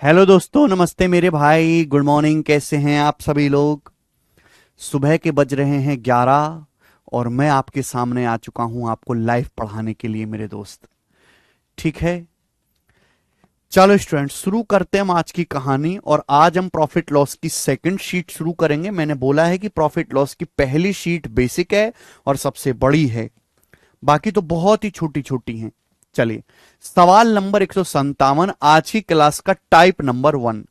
Hello दोस्तों, नमस्ते मेरे भाई। Good morning. कैसे हैं आप सभी लोग? सुबह के बज रहे हैं 11 और मैं आपके सामने आ चुका हूं आपको लाइव पढ़ाने के लिए मेरे दोस्त। ठीक है, चलो स्टूडेंट, शुरू करते हैं हम आज की कहानी। और आज हम प्रॉफिट लॉस की सेकंड शीट शुरू करेंगे। मैंने बोला है कि प्रॉफिट लॉस की पहली शीट बेसिक है और सबसे बड़ी है, बाकी तो बहुत ही छोटी छोटी हैं। चलिए, सवाल नंबर 157, आज की क्लास का टाइप नंबर 1।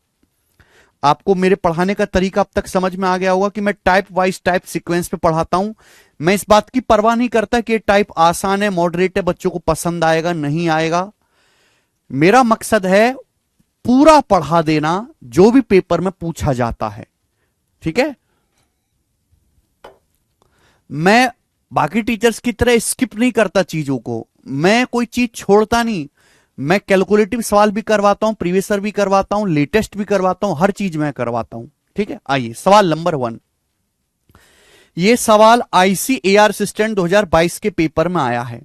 आपको मेरे पढ़ाने का तरीका अब तक समझ में आ गया होगा कि मैं टाइप वाइज टाइप सीक्वेंस पे पढ़ाता हूं। मैं इस बात की परवाह नहीं करता कि ये टाइप आसान है, मॉडरेट है, बच्चों को पसंद आएगा नहीं आएगा। मेरा मकसद है पूरा पढ़ा देना जो भी पेपर में पूछा जाता है। ठीक है, मैं बाकी टीचर्स की तरह स्किप नहीं करता चीजों को, मैं कोई चीज छोड़ता नहीं। मैं कैलकुलेटिव सवाल भी करवाता हूं, प्रीवियस भी करवाता हूं, लेटेस्ट भी करवाता हूं, हर चीज मैं करवाता हूं। ठीक है, आइए सवाल नंबर 1। ये सवाल आईसीएआर असिस्टेंट 2022 के पेपर में आया है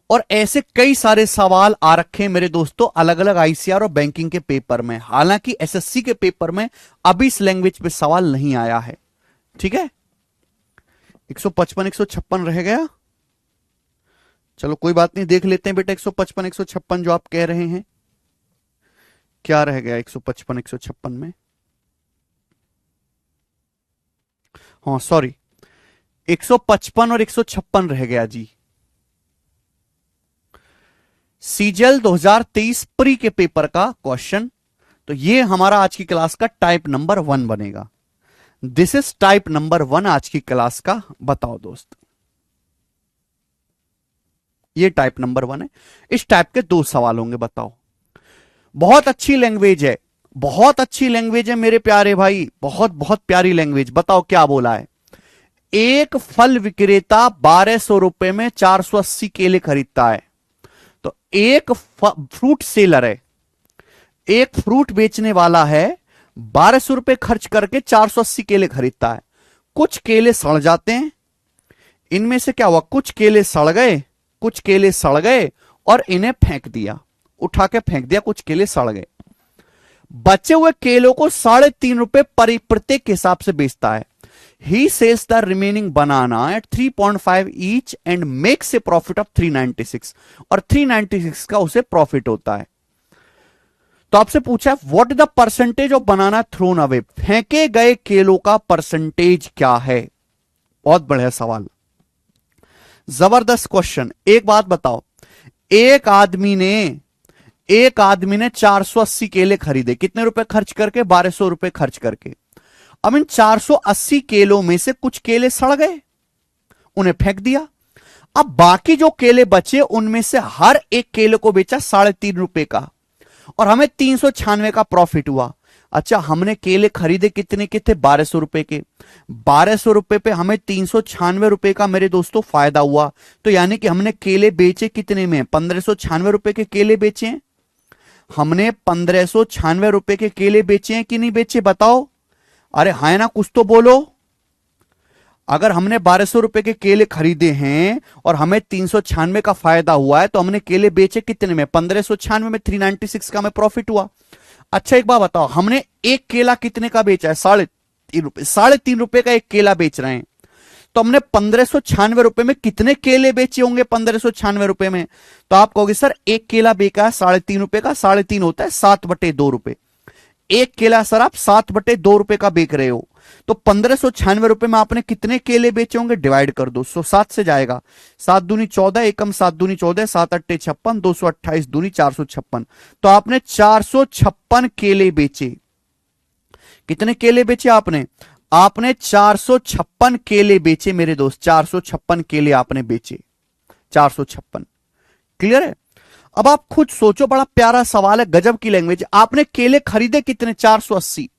और ऐसे कई सारे सवाल आ रखे हैं मेरे दोस्तों अलग अलग आईसीआर और बैंकिंग के पेपर में। हालांकि एसएससी के पेपर में अभी इस लैंग्वेज पे सवाल नहीं आया है। ठीक है, 155 156 रह गया। चलो कोई बात नहीं, देख लेते हैं बेटा 155 156 जो आप कह रहे हैं क्या रह गया 155 156 में। हाँ सॉरी, 155 और 156 रह गया जी। सीजल 2023 प्री के पेपर का क्वेश्चन। तो ये हमारा आज की क्लास का टाइप नंबर 1 बनेगा। दिस इज टाइप नंबर 1 आज की क्लास का। बताओ दोस्त, ये टाइप नंबर 1 है। इस टाइप के 2 सवाल होंगे। बताओ, बहुत अच्छी लैंग्वेज है, बहुत अच्छी लैंग्वेज है मेरे प्यारे भाई, बहुत बहुत प्यारी लैंग्वेज। बताओ क्या बोला है। एक फल विक्रेता 1200 रुपए में 480 केले खरीदता है। तो एक फ्रूट सेलर है, एक फ्रूट बेचने वाला है, 1200 रुपए खर्च करके 480 केले खरीदता है। कुछ केले सड़ जाते हैं। इनमें से क्या हुआ, कुछ केले सड़ गए, कुछ केले सड़ गए और इन्हें फेंक दिया, उठा के फेंक दिया, कुछ केले सड़ गए। बचे हुए केलों को 3.5 रुपए प्रत्येक के हिसाब से बेचता है। He sells the remaining banana at 3.5 each and makes a profit of 396। और 396 का उसे प्रॉफिट होता है। तो आपसे पूछा what is the percentage of banana thrown away, फेंके गए केलों का परसेंटेज क्या है। बहुत बढ़िया सवाल, जबरदस्त क्वेश्चन। एक बात बताओ, एक आदमी ने 480 केले खरीदे, कितने रुपए खर्च करके, 1200 रुपए खर्च करके। अब इन 480 केलों में से कुछ केले सड़ गए, उन्हें फेंक दिया। अब बाकी जो केले बचे उनमें से हर एक केले को बेचा 3.5 रुपए का और हमें 396 का प्रॉफिट हुआ। अच्छा, हमने केले खरीदे कितने के थे, 1200 रुपए के। 1200 रुपए पे हमें 396 रुपए का मेरे दोस्तों फायदा हुआ। तो यानी कि हमने केले बेचे कितने में, 1596 रुपए के केले बेचे हैं। हमने 1596 रुपए के केले बेचे हैं कि नहीं बेचे, बताओ। अरे हाय ना, कुछ तो बोलो। अगर हमने 1200 रुपए के केले खरीदे हैं और हमें 396 का फायदा हुआ है तो हमने केले बेचे कितने में, 1596 में, 396 का हमें प्रॉफिट हुआ। अच्छा एक बात बताओ, हमने एक केला कितने का बेचा है, 3.5 रुपए, 3.5 रुपए का एक केला बेच रहे हैं। तो हमने 1596 रुपए में कितने केले बेचे होंगे, 1596 रुपए में। तो आप कहोगे सर एक केला बेचा है 3.5 रुपए का, 3.5 होता है 7/2 रुपए। एक केला सर आप 7/2 रुपए का बेच रहे हो। तो 1596 रुपए में आपने कितने केले बेचे होंगे, डिवाइड कर दो। 7 से जाएगा, 7 दूनी 14, एकम 7 दूनी 14, 7 अट्टे 56, 228 दूनी 456। तो आपने 456 केले बेचे। कितने केले बेचे आपने, आपने 456 केले बेचे मेरे दोस्त, 456 केले आपने बेचे, 456। क्लियर है। अब आप खुद सोचो, बड़ा प्यारा सवाल है, गजब की लैंग्वेज। आपने केले खरीदे कितने, 480।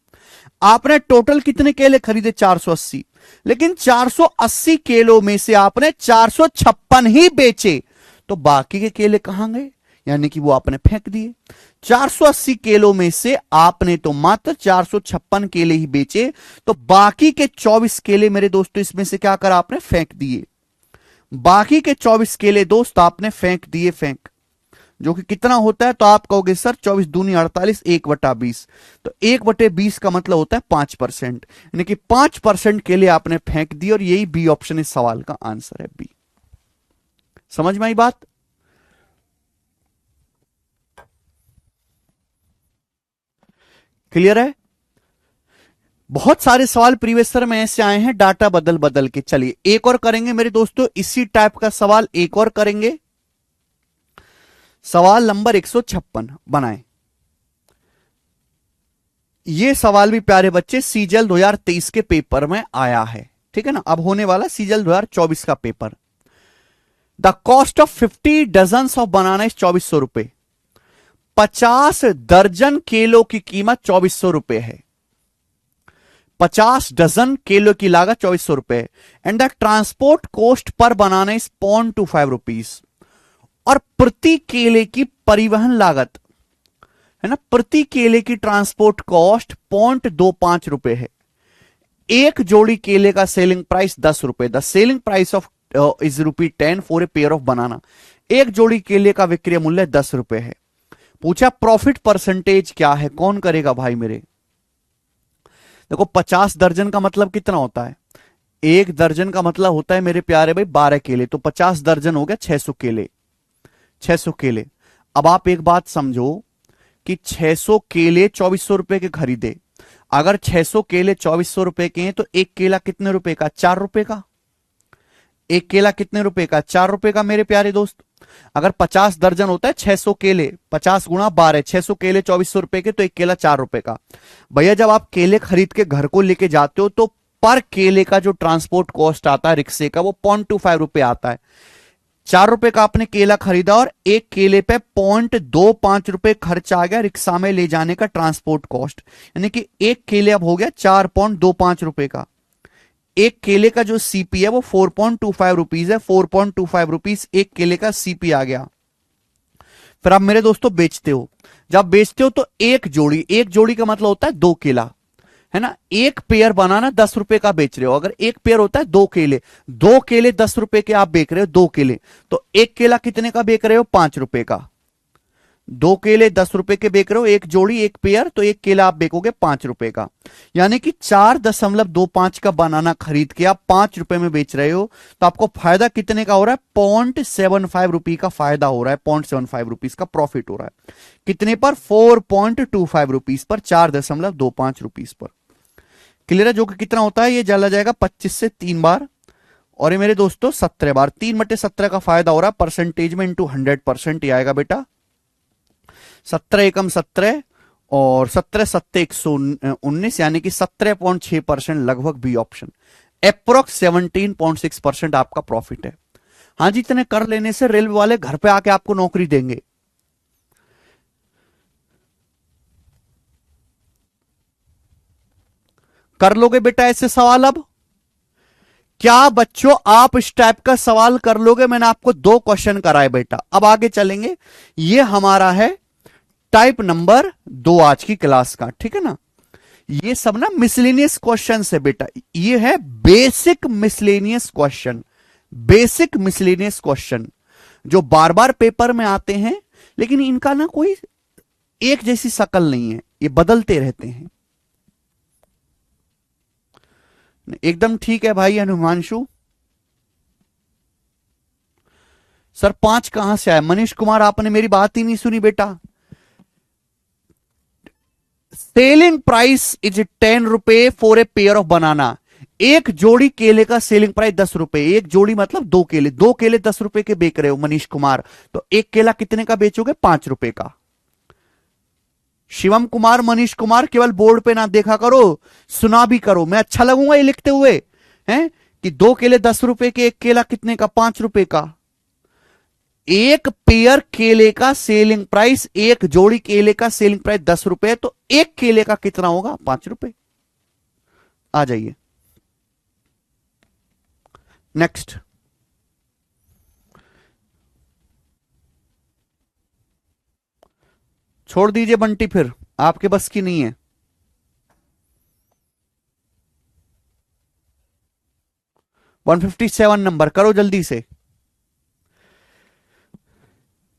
आपने टोटल कितने केले खरीदे, 480। लेकिन 480 केलों में से आपने 456 ही बेचे। तो बाकी के केले कहां गए, यानी कि वो आपने फेंक दिए। 480 केलों में से आपने तो मात्र 456 केले ही बेचे। तो बाकी के 24 केले मेरे दोस्तों इसमें से क्या करा आपने, फेंक दिए। बाकी के 24 केले दोस्त आपने फेंक दिए, फेंक। जो कि कितना होता है, तो आप कहोगे सर 24 दूनी 48, 1/20। तो 1/20 का मतलब होता है 5%, यानी कि 5% केले आपने फेंक दी, और यही बी ऑप्शन इस सवाल का आंसर है, बी। समझ में आई बात? क्लियर है? बहुत सारे सवाल प्रीवियस ईयर में ऐसे आए हैं डाटा बदल बदल के। चलिए एक और करेंगे मेरे दोस्तों, इसी टाइप का सवाल एक और करेंगे। सवाल नंबर 156 बनाएं। ये सवाल भी प्यारे बच्चे सीजल 2023 के पेपर में आया है, ठीक है ना। अब होने वाला सीजल 2024 का paper. The cost of 50 dozens of banana is 2400 रुपए। 50 दर्जन केलों की कीमत 2400 रुपए है। 50 डजन केलों की लागत 2400 रुपए। And the transport cost per banana is 0.25 rupees. और प्रति केले की परिवहन लागत है ना, प्रति केले की ट्रांसपोर्ट कॉस्ट 0.25 रुपए है। एक जोड़ी केले का सेलिंग प्राइस 10 रुपए। The selling price of is ₹10 for a pair of बनाना। एक जोड़ी केले का विक्रय मूल्य 10 रुपए है। पूछा प्रॉफिट परसेंटेज क्या है, कौन करेगा भाई मेरे। देखो 50 दर्जन का मतलब कितना होता है, एक दर्जन का मतलब होता है मेरे प्यारे भाई 12 केले, तो 50 दर्जन हो गया 600 केले। 600 केले। अब आप एक बात समझो कि 600 केले 2400 रुपए के खरीदे। अगर 600 केले 2400 रुपए के हैं तो एक केला कितने रुपए का, 4 रुपए का। एक केला कितने रुपए का, 4 रुपए का मेरे प्यारे दोस्त। अगर 50 दर्जन होता है 600 केले, 50 गुणा 12, 600 केले 2400 रुपए के, तो एक केला 4 रुपए का। भैया जब आप केले खरीद के घर को लेके जाते हो तो पर केले का जो ट्रांसपोर्ट कॉस्ट आता है रिक्शे का, वो 0.25 रुपए आता है। 4 रुपए का आपने केला खरीदा और एक केले पे 0.25 रुपए खर्च आ गया रिक्शा में ले जाने का ट्रांसपोर्ट कॉस्ट, यानी कि एक केले अब हो गया 4.25 रुपए का। एक केले का जो सीपी है वो 4.25 रुपीज है। 4.25 रुपीज एक केले का सीपी आ गया। फिर आप मेरे दोस्तों बेचते हो, जब बेचते हो तो एक जोड़ी, एक जोड़ी का मतलब होता है 2 केला, है ना। एक पेयर बनाना 10 रुपए का बेच रहे हो। अगर एक पेयर होता है 2 केले, 2 केले 10 रुपए के आप बेच रहे हो, 2 केले, तो एक केला कितने का बेच रहे हो, 5 रुपए का। 2 केले 10 रुपए के बेच रहे हो, एक जोड़ी एक पेयर, तो एक केला आप बेचोगे 5 रुपए का। यानी कि 4.25 का बनाना खरीद के आप 5 रुपए में बेच रहे हो, तो आपको फायदा कितने का हो रहा है, 0.75 रुपए का फायदा हो रहा है। 0.75 रुपीज का प्रॉफिट हो रहा है। कितने पर, 4.25 rupees per, 4.25 rupees per. Clear है? जो कि कितना होता है, ये चला जाएगा 25 से 3 बार, और ये मेरे दोस्तों 17 बार। 3/17 का फायदा हो रहा है। परसेंटेज में इंटू 100% आएगा बेटा। 17 एकम 17 और 17 सत्ते 119, यानी कि 17.6% लगभग बी ऑप्शन। अप्रोक्स 17.6% आपका प्रॉफिट है। हाँ जी, इतने कर लेने से रेलवे वाले घर पे आके आपको नौकरी देंगे। कर लोगे बेटा ऐसे सवाल अब? क्या बच्चों आप इस टाइप का सवाल कर लोगे? मैंने आपको 2 क्वेश्चन कराए बेटा, अब आगे चलेंगे। ये हमारा है टाइप नंबर 2 आज की क्लास का, ठीक है ना। ये सब ना मिसलेनियस क्वेश्चन है बेटा, ये है basic miscellaneous question. Basic miscellaneous question जो बार बार पेपर में आते हैं, लेकिन इनका ना कोई एक जैसी शक्ल नहीं है, ये बदलते रहते हैं। एकदम ठीक है भाई अनुमांशु। सर 5 कहां से आया, मनीष कुमार आपने मेरी बात ही नहीं सुनी बेटा। सेलिंग प्राइस इज 10 रुपए फॉर ए पेयर ऑफ बनाना। एक जोड़ी केले का सेलिंग प्राइस 10 रुपए। एक जोड़ी मतलब 2 केले, 2 केले 10 रुपए के बेच रहे हो मनीष कुमार, तो एक केला कितने का बेचोगे, 5 रुपए का। शिवम कुमार, मनीष कुमार, केवल बोर्ड पे ना देखा करो, सुना भी करो। मैं अच्छा लगूंगा ये लिखते हुए हैं कि 2 केले 10 रुपए के, एक केला कितने का, 5 रुपए का। एक पेयर केले का सेलिंग प्राइस, एक जोड़ी केले का सेलिंग प्राइस 10 रुपए, तो एक केले का कितना होगा, 5 रुपए। आ जाइए नेक्स्ट। छोड़ दीजिए बंटी, फिर आपके बस की नहीं है। 157 नंबर करो जल्दी से।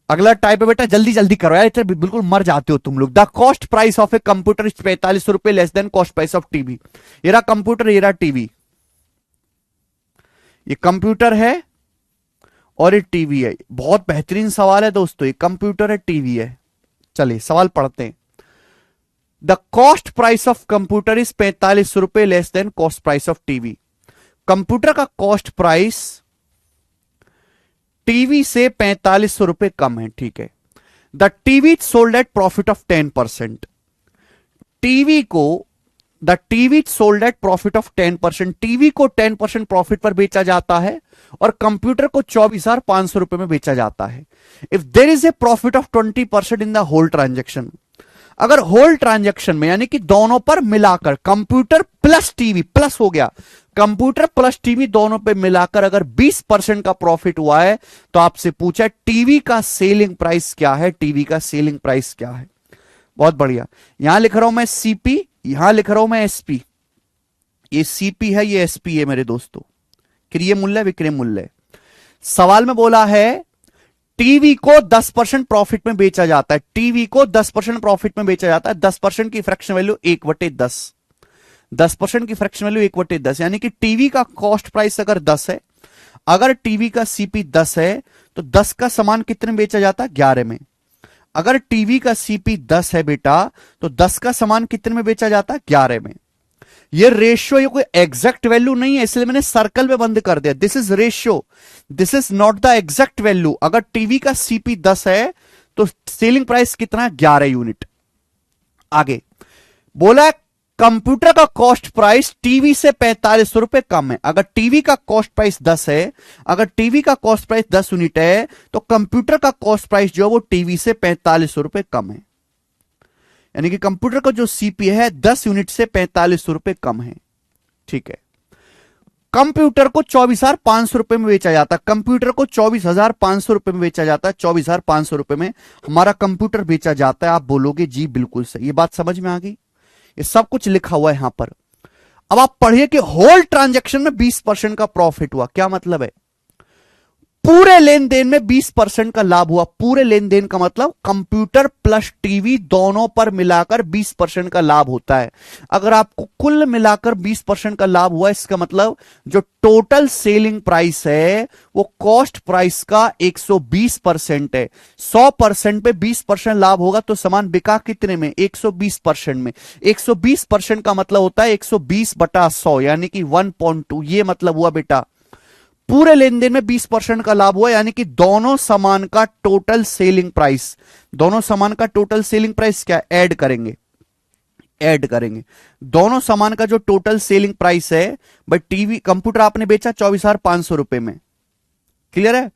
अगला टाइप है बेटा, जल्दी जल्दी करो यार, इतने बिल्कुल मर जाते हो तुम लोग। The cost price of a computer is 4500 less than cost price of TV. ये रहा कंप्यूटर, ये रहा टीवी। ये कंप्यूटर है और ये टीवी है। बहुत बेहतरीन सवाल है दोस्तों, ये कंप्यूटर है टीवी है। चलिए सवाल पढ़ते हैं। The cost price of computer is 4500 less than cost price of TV. Computer का कॉस्ट प्राइस टीवी से 4500 कम है, ठीक है। The TV sold at profit of 10%। TV को the TV sold at profit of 10%। TV को 10% प्रॉफिट पर बेचा जाता है और कंप्यूटर को 24,500 रुपए में बेचा जाता है। If there is a profit of 20% in the whole transaction, अगर होल ट्रांजेक्शन में यानी कि दोनों पर मिलाकर कंप्यूटर प्लस टीवी, प्लस हो गया कंप्यूटर प्लस टीवी, दोनों पे मिलाकर अगर 20% का प्रॉफिट हुआ है तो आपसे पूछा टीवी का सेलिंग प्राइस क्या है, टीवी का सेलिंग प्राइस क्या है। बहुत बढ़िया। यहां लिख रहा हूं मैं सीपी, यहां लिख रहा हूं मैं एसपी। ये सीपी है, ये एसपी है मेरे दोस्तों, क्रिय मूल्य विक्रय मूल्य। सवाल में बोला है टीवी को 10% प्रॉफिट में बेचा जाता है। टीवी को 10% प्रॉफिट में बेचा जाता है। 10% की फ्रैक्शन वैल्यू 1/10। 10% की फ्रैक्शन वैल्यू 1/10, यानी कि टीवी का कॉस्ट प्राइस अगर 10 है, अगर टीवी का सीपी 10 है तो 10 का सामान कितने में बेचा जाता है, 11 में। अगर टीवी का सीपी 10 है बेटा तो 10 का सामान कितने में बेचा जाता है, 11 में। ये रेशियो, ये कोई एग्जैक्ट वैल्यू नहीं है, इसलिए मैंने सर्कल में बंद कर दिया। This is ratio, this is not the exact value. अगर टीवी का सीपी 10 है तो सेलिंग प्राइस कितना है, 11 यूनिट। आगे बोला कंप्यूटर का कॉस्ट प्राइस टीवी से 4500 कम है। अगर टीवी का कॉस्ट प्राइस 10 है, अगर टीवी का कॉस्ट प्राइस 10 यूनिट है तो कंप्यूटर का कॉस्ट प्राइस जो है वो टीवी से 4500 कम है। यानी कि कंप्यूटर का जो सीपी है 10 यूनिट से 4500 कम है, ठीक है। कंप्यूटर को 24,500 रुपए में बेचा जाता है। कंप्यूटर को 24,500 रुपए में बेचा जाता है। 24,500 रुपए में हमारा कंप्यूटर बेचा जाता है। आप बोलोगे जी बिल्कुल सही, ये बात समझ में आ गई। ये सब कुछ लिखा हुआ है यहां पर। अब आप पढ़िए कि होल ट्रांजैक्शन में 20% का प्रॉफिट हुआ। क्या मतलब है, पूरे लेन देन में 20% का लाभ हुआ। पूरे लेन देन का मतलब कंप्यूटर प्लस टीवी दोनों पर मिलाकर 20% का लाभ होता है। अगर आपको कुल मिलाकर 20% का लाभ हुआ, इसका मतलब जो टोटल सेलिंग प्राइस है वो कॉस्ट प्राइस का 120% है। 100% पे 20% लाभ होगा तो सामान बिका कितने में, 120% में। 120% का मतलब होता है 120/100 यानी कि 1.2। ये मतलब हुआ बेटा पूरे लेन देन में 20% का लाभ हुआ, यानी कि दोनों सामान का टोटल सेलिंग प्राइस, दोनों सामान का टोटल सेलिंग प्राइस क्या, ऐड करेंगे, ऐड करेंगे दोनों सामान का जो टोटल सेलिंग प्राइस है। भाई टीवी कंप्यूटर आपने बेचा 24,500 रुपए में, क्लियर है,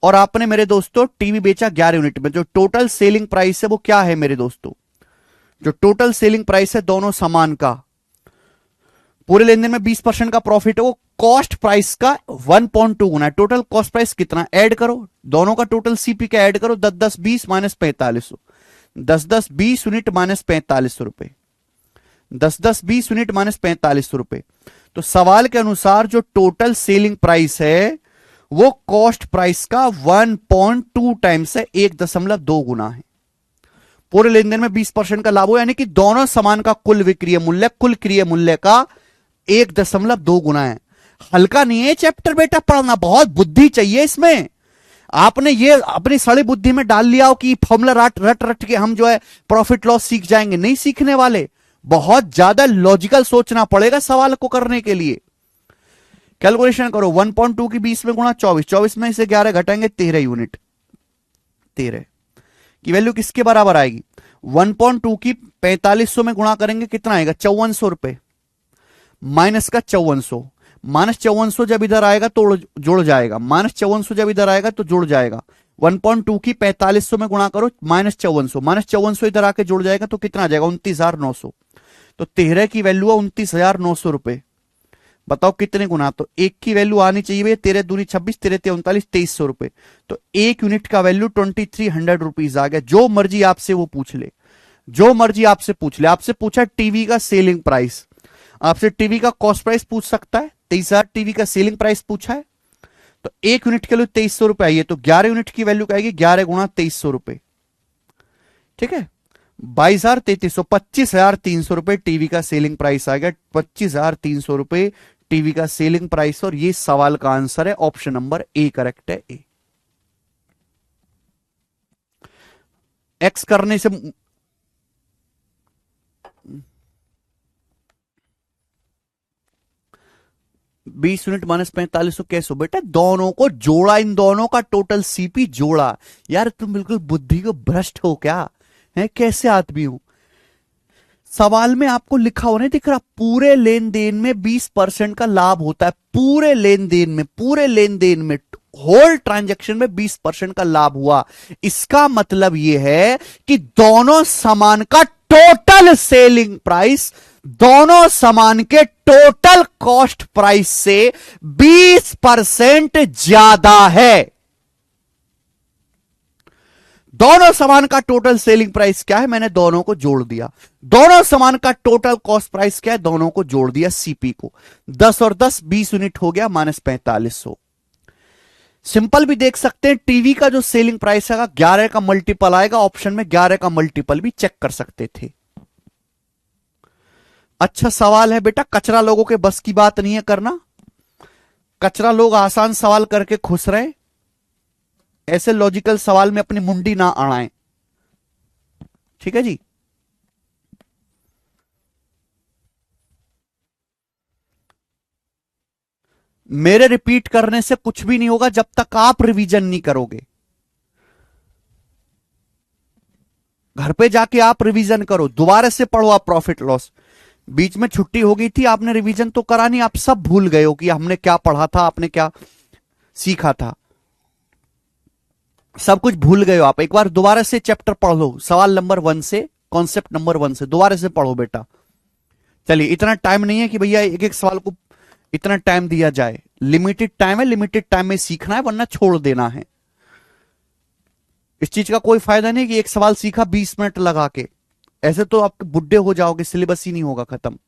और आपने मेरे दोस्तों टीवी बेचा 11 यूनिट में। जो टोटल सेलिंग प्राइस है वो क्या है मेरे दोस्तों, जो टोटल सेलिंग प्राइस है दोनों सामान का, पूरे लेन देन में 20% का प्रॉफिट है, वो कॉस्ट प्राइस का 1.2 गुना है। टोटल कॉस्ट प्राइस कितना, ऐड करो दोनों का टोटल सीपी का, ऐड करो 10-10-20 माइनस 4500, 10-10-20 यूनिट माइनस 4500 रुपए, 10-10-20 यूनिट माइनस 4500 रुपए। तो सवाल के अनुसार जो टोटल सेलिंग प्राइस है वो कॉस्ट प्राइस का 1.2 टाइम्स है, 1.2 गुना है। पूरे लेन देन में 20% का लाभ हो, यानी कि दोनों सामान का कुल विक्रय मूल्य कुल क्रिय मूल्य का 1.2 गुना है। हल्का नहीं है चैप्टर बेटा पढ़ना, बहुत बुद्धि चाहिए इसमें। आपने ये अपनी सड़ी बुद्धि में डाल लिया हो कि फॉर्मूला रट रट के हम जो है प्रॉफिट लॉस सीख जाएंगे, नहीं सीखने वाले। बहुत ज्यादा लॉजिकल सोचना पड़ेगा सवाल को करने के लिए। कैलकुलेशन करो, 1.2 की 20 में गुणा 24, 24 में से 11 घटाएंगे 13 यूनिट, 13 की वैल्यू किसके बराबर आएगी, 1.2 की 4500 में गुणा करेंगे कितना आएगा, 5400 रुपए, माइनस का 5400, माइनस 5400 जब इधर आएगा तो जुड़ जाएगा, माइनस 5400 जब इधर आएगा तो जुड़ जाएगा। 1.2 की 4500 में गुणा करो माइनस 5400, माइनस 5400 इधर आके जुड़ जाएगा तो कितना आ जाएगा, 29,900। तो 13 की वैल्यू है 29,900 रुपए। बताओ कितने गुना, तो एक की वैल्यू आनी चाहिए भैया, 13 दूनी 26, 13 39, 2300 रुपए। तो एक यूनिट का वैल्यू 2300 रुपीज आ गया। जो मर्जी आपसे वो पूछ ले, जो मर्जी आपसे पूछ ले। आपसे पूछा टीवी का सेलिंग प्राइस, आपसे टीवी का कॉस्ट प्राइस पूछ सकता है, 23,000 टीवी का सेलिंग प्राइस पूछा है तो 1 यूनिट के लिए 2300 रुपए आई है, तो 11 यूनिट की वैल्यू क्या आएगी, 11 गुणा 2300 रुपए, ठीक है, 22,3300, 25,300 रुपए टीवी का सेलिंग प्राइस आ गया, 25,300 रुपए टीवी का सेलिंग प्राइस। और ये सवाल का आंसर है ऑप्शन नंबर ए, करेक्ट है ए। एक्स करने से 20 यूनिट माइनस 4500 कैसे हो बेटा, दोनों को जोड़ा, इन दोनों का टोटल सीपी जोड़ा। यार तुम बिल्कुल बुद्धि को भ्रष्ट हो क्या है, कैसे आदमी हो। सवाल में आपको लिखा हो नहीं दिख रहा, पूरे लेन देन में 20% का लाभ होता है, पूरे लेन देन में, पूरे लेन देन में, होल ट्रांजैक्शन में 20% का लाभ हुआ। इसका मतलब यह है कि दोनों सामान का टोटल सेलिंग प्राइस, दोनों सामान के टोटल कॉस्ट प्राइस से 20% ज्यादा है। दोनों सामान का टोटल सेलिंग प्राइस क्या है, मैंने दोनों को जोड़ दिया। दोनों सामान का टोटल कॉस्ट प्राइस क्या है, दोनों को जोड़ दिया सीपी को। 10 और 10 20 यूनिट हो गया, माइनस 4500। सिंपल भी देख सकते हैं, टीवी का जो सेलिंग प्राइस है 11 का मल्टीपल आएगा, ऑप्शन में 11 का मल्टीपल भी चेक कर सकते थे। अच्छा सवाल है बेटा, कचरा लोगों के बस की बात नहीं है करना, कचरा लोग आसान सवाल करके खुश रहे, ऐसे लॉजिकल सवाल में अपनी मुंडी ना अड़ाएं, ठीक है जी। मेरे रिपीट करने से कुछ भी नहीं होगा जब तक आप रिवीजन नहीं करोगे। घर पे जाके आप रिवीजन करो, दोबारा से पढ़ो आप प्रॉफिट लॉस। बीच में छुट्टी हो गई थी, आपने रिवीजन तो करा नहीं, आप सब भूल गए हो कि हमने क्या पढ़ा था, आपने क्या सीखा था, सब कुछ भूल गए हो आप। एक बार दोबारा से चैप्टर पढ़ लो, सवाल नंबर 1 से, कॉन्सेप्ट नंबर 1 से दोबारा से पढ़ो बेटा। चलिए, इतना टाइम नहीं है कि भैया एक एक सवाल को इतना टाइम दिया जाए, लिमिटेड टाइम है, लिमिटेड टाइम में सीखना है वरना छोड़ देना है। इस चीज का कोई फायदा नहीं कि एक सवाल सीखा 20 मिनट लगा के, ऐसे तो आप बुढ़े हो जाओगे, सिलेबस ही नहीं होगा खत्म।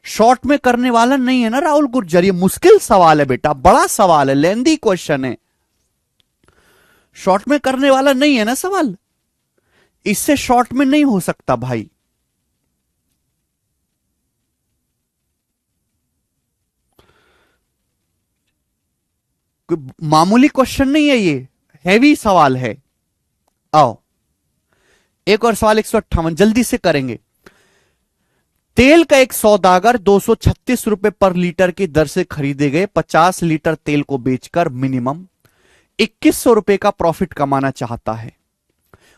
शॉर्ट में करने वाला नहीं है ना राहुल गुर्जर, ये मुश्किल सवाल है बेटा, बड़ा सवाल है, लेंदी क्वेश्चन है, शॉर्ट में करने वाला नहीं है ना सवाल, इससे शॉर्ट में नहीं हो सकता भाई। मामूली क्वेश्चन नहीं है ये, हैवी सवाल है। आओ एक और सवाल 158 जल्दी से करेंगे। तेल का एक सौदागर 236 रुपए पर लीटर की दर से खरीदे गए 50 लीटर तेल को बेचकर मिनिमम 2100 रुपए का प्रॉफिट कमाना चाहता है।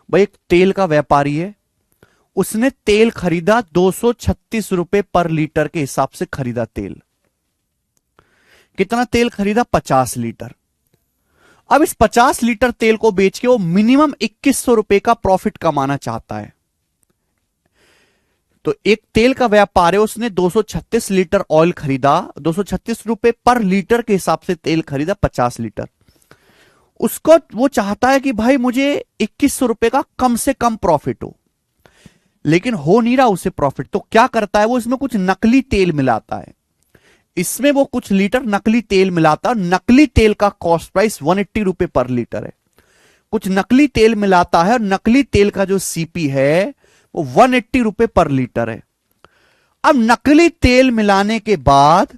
भाई एक तेल का व्यापारी है, उसने तेल खरीदा 236 रुपए पर लीटर के हिसाब से खरीदा तेल। कितना तेल खरीदा, 50 लीटर। अब इस 50 लीटर तेल को बेच के वो मिनिमम 2100 रुपए का प्रॉफिट कमाना चाहता है। तो एक तेल का व्यापार है, उसने 236 लीटर ऑयल खरीदा, 236 रुपए पर लीटर के हिसाब से तेल खरीदा 50 लीटर। उसको वो चाहता है कि भाई मुझे 2100 रुपए का कम से कम प्रॉफिट हो, लेकिन हो नहीं रहा उसे प्रॉफिट। तो क्या करता है वो, इसमें कुछ नकली तेल मिलाता है, इसमें वो कुछ लीटर नकली तेल मिलाता है। नकली तेल का कॉस्ट प्राइस 180 रुपए पर लीटर है। कुछ नकली तेल मिलाता है और नकली तेल का जो सीपी है वो 180 रुपए पर लीटर है। अब नकली तेल मिलाने के बाद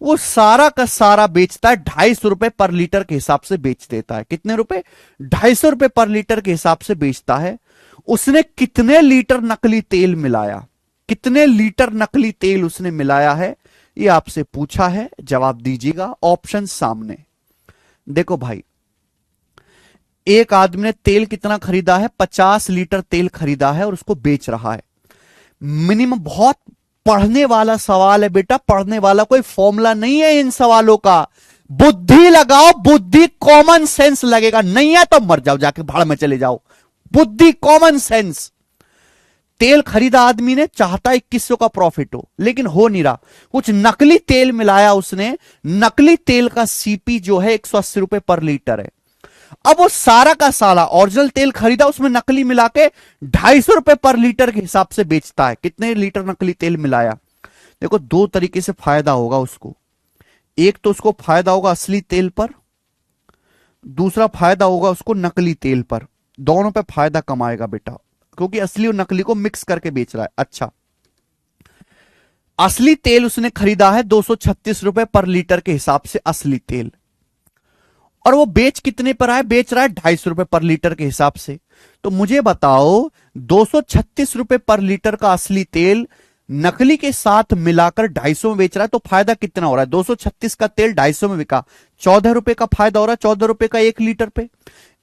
वो सारा का सारा बेचता है 250 रुपए पर लीटर के हिसाब से बेच देता है। कितने रुपए, 250 रुपए पर लीटर के हिसाब से बेचता है। उसने कितने लीटर नकली तेल मिलाया, कितने लीटर नकली तेल उसने मिलाया है, ये आपसे पूछा है, जवाब दीजिएगा। ऑप्शन सामने देखो भाई, एक आदमी ने तेल कितना खरीदा है, 50 लीटर तेल खरीदा है और उसको बेच रहा है मिनिमम। बहुत पढ़ने वाला सवाल है बेटा, पढ़ने वाला, कोई फॉर्मूला नहीं है इन सवालों का। बुद्धि लगाओ, बुद्धि, कॉमन सेंस लगेगा, नहीं है तो मर जाओ, जाके भाड़ में चले जाओ। बुद्धि, कॉमन सेंस। तेल खरीदा आदमी ने, चाहता 2100 का प्रॉफिट हो, लेकिन हो नहीं रहा। कुछ नकली तेल मिलाया उसने, नकली तेल का सीपी जो है 180 रुपए पर लीटर है। अब वो सारा का सारा ओरिजिनल तेल खरीदा, उसमें नकली मिला के 250 रुपए पर लीटर के हिसाब से बेचता है। कितने लीटर नकली तेल मिलाया, देखो दो तरीके से फायदा होगा उसको। एक तो उसको फायदा होगा असली तेल पर, दूसरा फायदा होगा उसको नकली तेल पर। दोनों पे फायदा कमाएगा बेटा, क्योंकि असली और नकली को मिक्स करके बेच रहा है। अच्छा, असली तेल उसने खरीदा है 236 रुपए पर लीटर के हिसाब से असली तेल, और वो बेच कितने पर आए? बेच रहा है 250 रुपए पर लीटर के हिसाब से। तो मुझे बताओ 236 रुपए पर लीटर का असली तेल नकली के साथ मिलाकर 250 में बेच रहा है, तो फायदा कितना हो रहा है? 236 का तेल 250 में बिका, 14 रुपए का फायदा हो रहा है। 14 रुपए का 1 लीटर पे,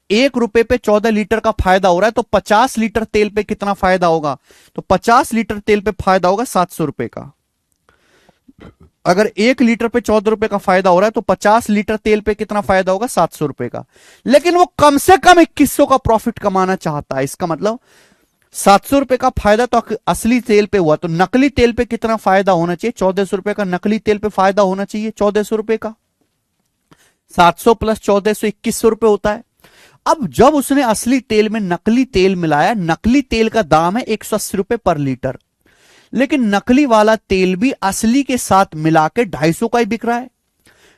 1 रुपए पे 14 लीटर का फायदा हो रहा है। तो 50 लीटर तेल पे कितना फायदा होगा? तो 50 लीटर तेल पे फायदा होगा 700 रुपए का। अगर 1 लीटर पे 14 रुपए का फायदा हो रहा है तो 50 लीटर तेल पे कितना फायदा होगा? 700 रुपए का। लेकिन वो कम से कम 2100 का प्रॉफिट कमाना चाहता है। इसका मतलब 700 रुपए का फायदा तो असली तेल पे हुआ, तो नकली तेल पे कितना फायदा होना चाहिए? 1400 रुपए का नकली तेल पे फायदा होना चाहिए 1400 रुपए का। 700 प्लस 1400 2100 रुपए होता है। अब जब उसने असली तेल में नकली तेल मिलाया, नकली तेल का दाम है 180 रुपए पर लीटर, लेकिन नकली वाला तेल भी असली के साथ मिला के 250 का ही बिक रहा है।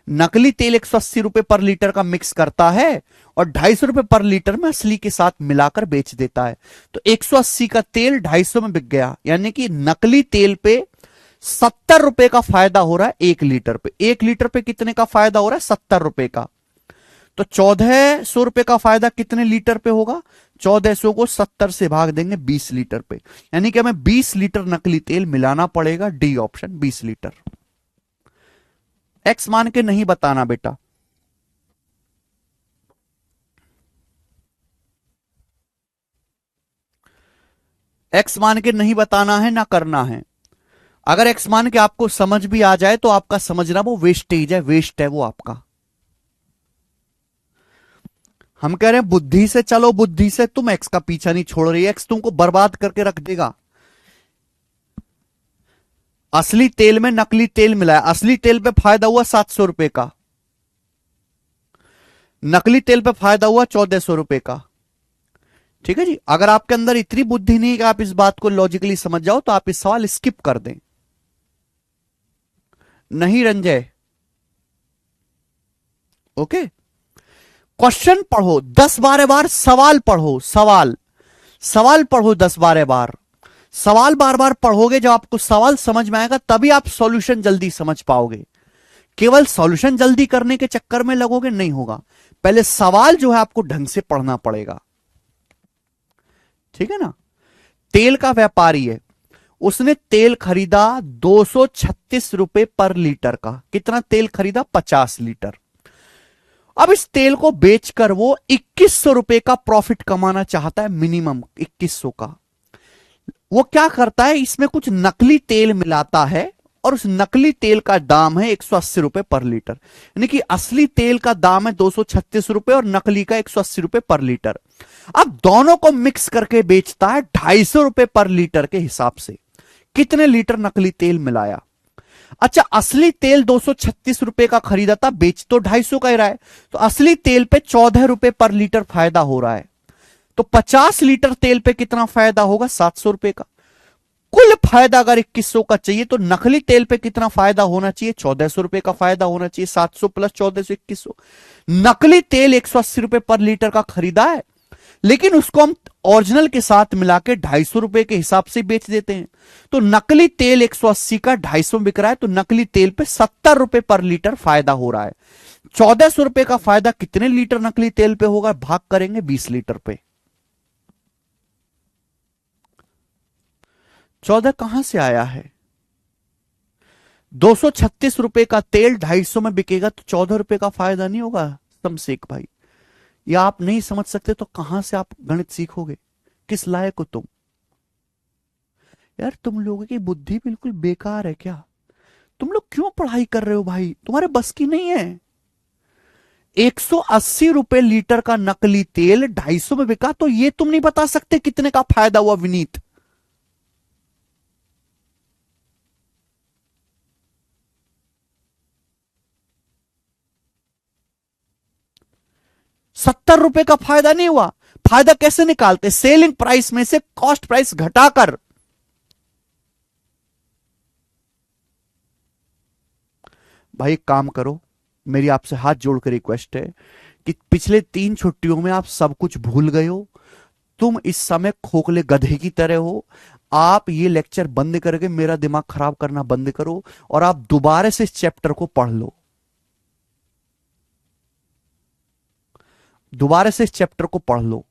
नकली तेल 180 रुपए पर लीटर का मिक्स करता है और 250 रुपए पर लीटर में असली के साथ मिलाकर बेच देता है। तो 180 का तेल 250 में बिक गया, यानी कि नकली तेल पे 70 रुपए का फायदा हो रहा है 1 लीटर पे। 1 लीटर पे कितने का फायदा हो रहा है? 70 रुपए का। तो 1400 रुपए का फायदा कितने लीटर पे होगा? 1400 को 70 से भाग देंगे 20 लीटर पे, यानी कि हमें 20 लीटर नकली तेल मिलाना पड़ेगा। D option 20 litre. एक्स मान के नहीं बताना बेटा। एक्स मान के नहीं बताना है ना करना है। अगर एक्स मान के आपको समझ भी आ जाए तो आपका समझना वो वेस्टेज है, वेस्ट है वो आपका। हम कह रहे हैं बुद्धि से चलो, बुद्धि से। तुम एक्स का पीछा नहीं छोड़ रही, एक्स तुमको बर्बाद करके रख देगा। असली तेल में नकली तेल मिलाया, असली तेल पे फायदा हुआ 700 रुपए का, नकली तेल पे फायदा हुआ 1400 रुपए का। ठीक है जी। अगर आपके अंदर इतनी बुद्धि नहीं है कि आप इस बात को लॉजिकली समझ जाओ तो आप इस सवाल स्किप कर दें। नहीं रंजय, ओके। क्वेश्चन पढ़ो 10-12 बार, सवाल पढ़ो, सवाल सवाल पढ़ो 10-12 बार। सवाल बार बार पढ़ोगे, जब आपको सवाल समझ में आएगा तभी आप सॉल्यूशन जल्दी समझ पाओगे। केवल सॉल्यूशन जल्दी करने के चक्कर में लगोगे नहीं होगा। पहले सवाल जो है आपको ढंग से पढ़ना पड़ेगा, ठीक है ना। तेल का व्यापारी है, उसने तेल खरीदा 236 रुपए पर लीटर का। कितना तेल खरीदा? 50 लीटर। अब इस तेल को बेचकर वो 2100 रुपए का प्रॉफिट कमाना चाहता है, मिनिमम 2100 का। वो क्या करता है, इसमें कुछ नकली तेल मिलाता है और उस नकली तेल का दाम है 180 रुपए पर लीटर, यानी कि असली तेल का दाम है 236 रुपए और नकली का 180 रुपए पर लीटर। अब दोनों को मिक्स करके बेचता है 250 रुपए पर लीटर के हिसाब से। कितने लीटर नकली तेल मिलाया? अच्छा, असली तेल 236 रुपए का खरीदा था, बेच तो 250 का ही रहा है, तो असली तेल पे 14 रुपए पर लीटर फायदा हो रहा है। तो 50 लीटर तेल पे कितना फायदा होगा? 700 रुपए का। कुल फायदा अगर 2100 का चाहिए तो नकली तेल पे कितना फायदा होना चाहिए? 1400 रुपए का फायदा होना चाहिए। 700 प्लस 1400 2100। नकली तेल 180 रुपए पर लीटर का खरीदा है, लेकिन उसको हम ओरिजिनल के साथ मिला के 250 रुपए के हिसाब से बेच देते हैं। तो नकली तेल 180 का 250 बिक रहा है, तो नकली तेल पे 70 रुपए पर लीटर फायदा हो रहा है। 1400 रुपए का फायदा कितने लीटर नकली तेल पे होगा? भाग करेंगे 20 लीटर पे। 14 कहां से आया है? 236 रुपए का तेल 250 में बिकेगा तो 14 रुपए का फायदा नहीं होगा शमशेख भाई? या आप नहीं समझ सकते तो कहां से आप गणित सीखोगे? किस लायक हो तुम? यार तुम लोगों की बुद्धि बिल्कुल बेकार है क्या? तुम लोग क्यों पढ़ाई कर रहे हो भाई? तुम्हारे बस की नहीं है। 180 रुपए लीटर का नकली तेल 250 में बिका, तो ये तुम नहीं बता सकते कितने का फायदा हुआ विनीत? ₹70 का फायदा नहीं हुआ। फायदा कैसे निकालते? सेलिंग प्राइस में से कॉस्ट प्राइस घटाकर। भाई एक काम करो, मेरी आपसे हाथ जोड़कर रिक्वेस्ट है कि पिछले 3 छुट्टियों में आप सब कुछ भूल गए हो, तुम इस समय खोखले गधे की तरह हो। आप ये लेक्चर बंद करके मेरा दिमाग खराब करना बंद करो और आप दोबारा से इस चैप्टर को पढ़ लो, दोबारा से इस चैप्टर को पढ़ लो।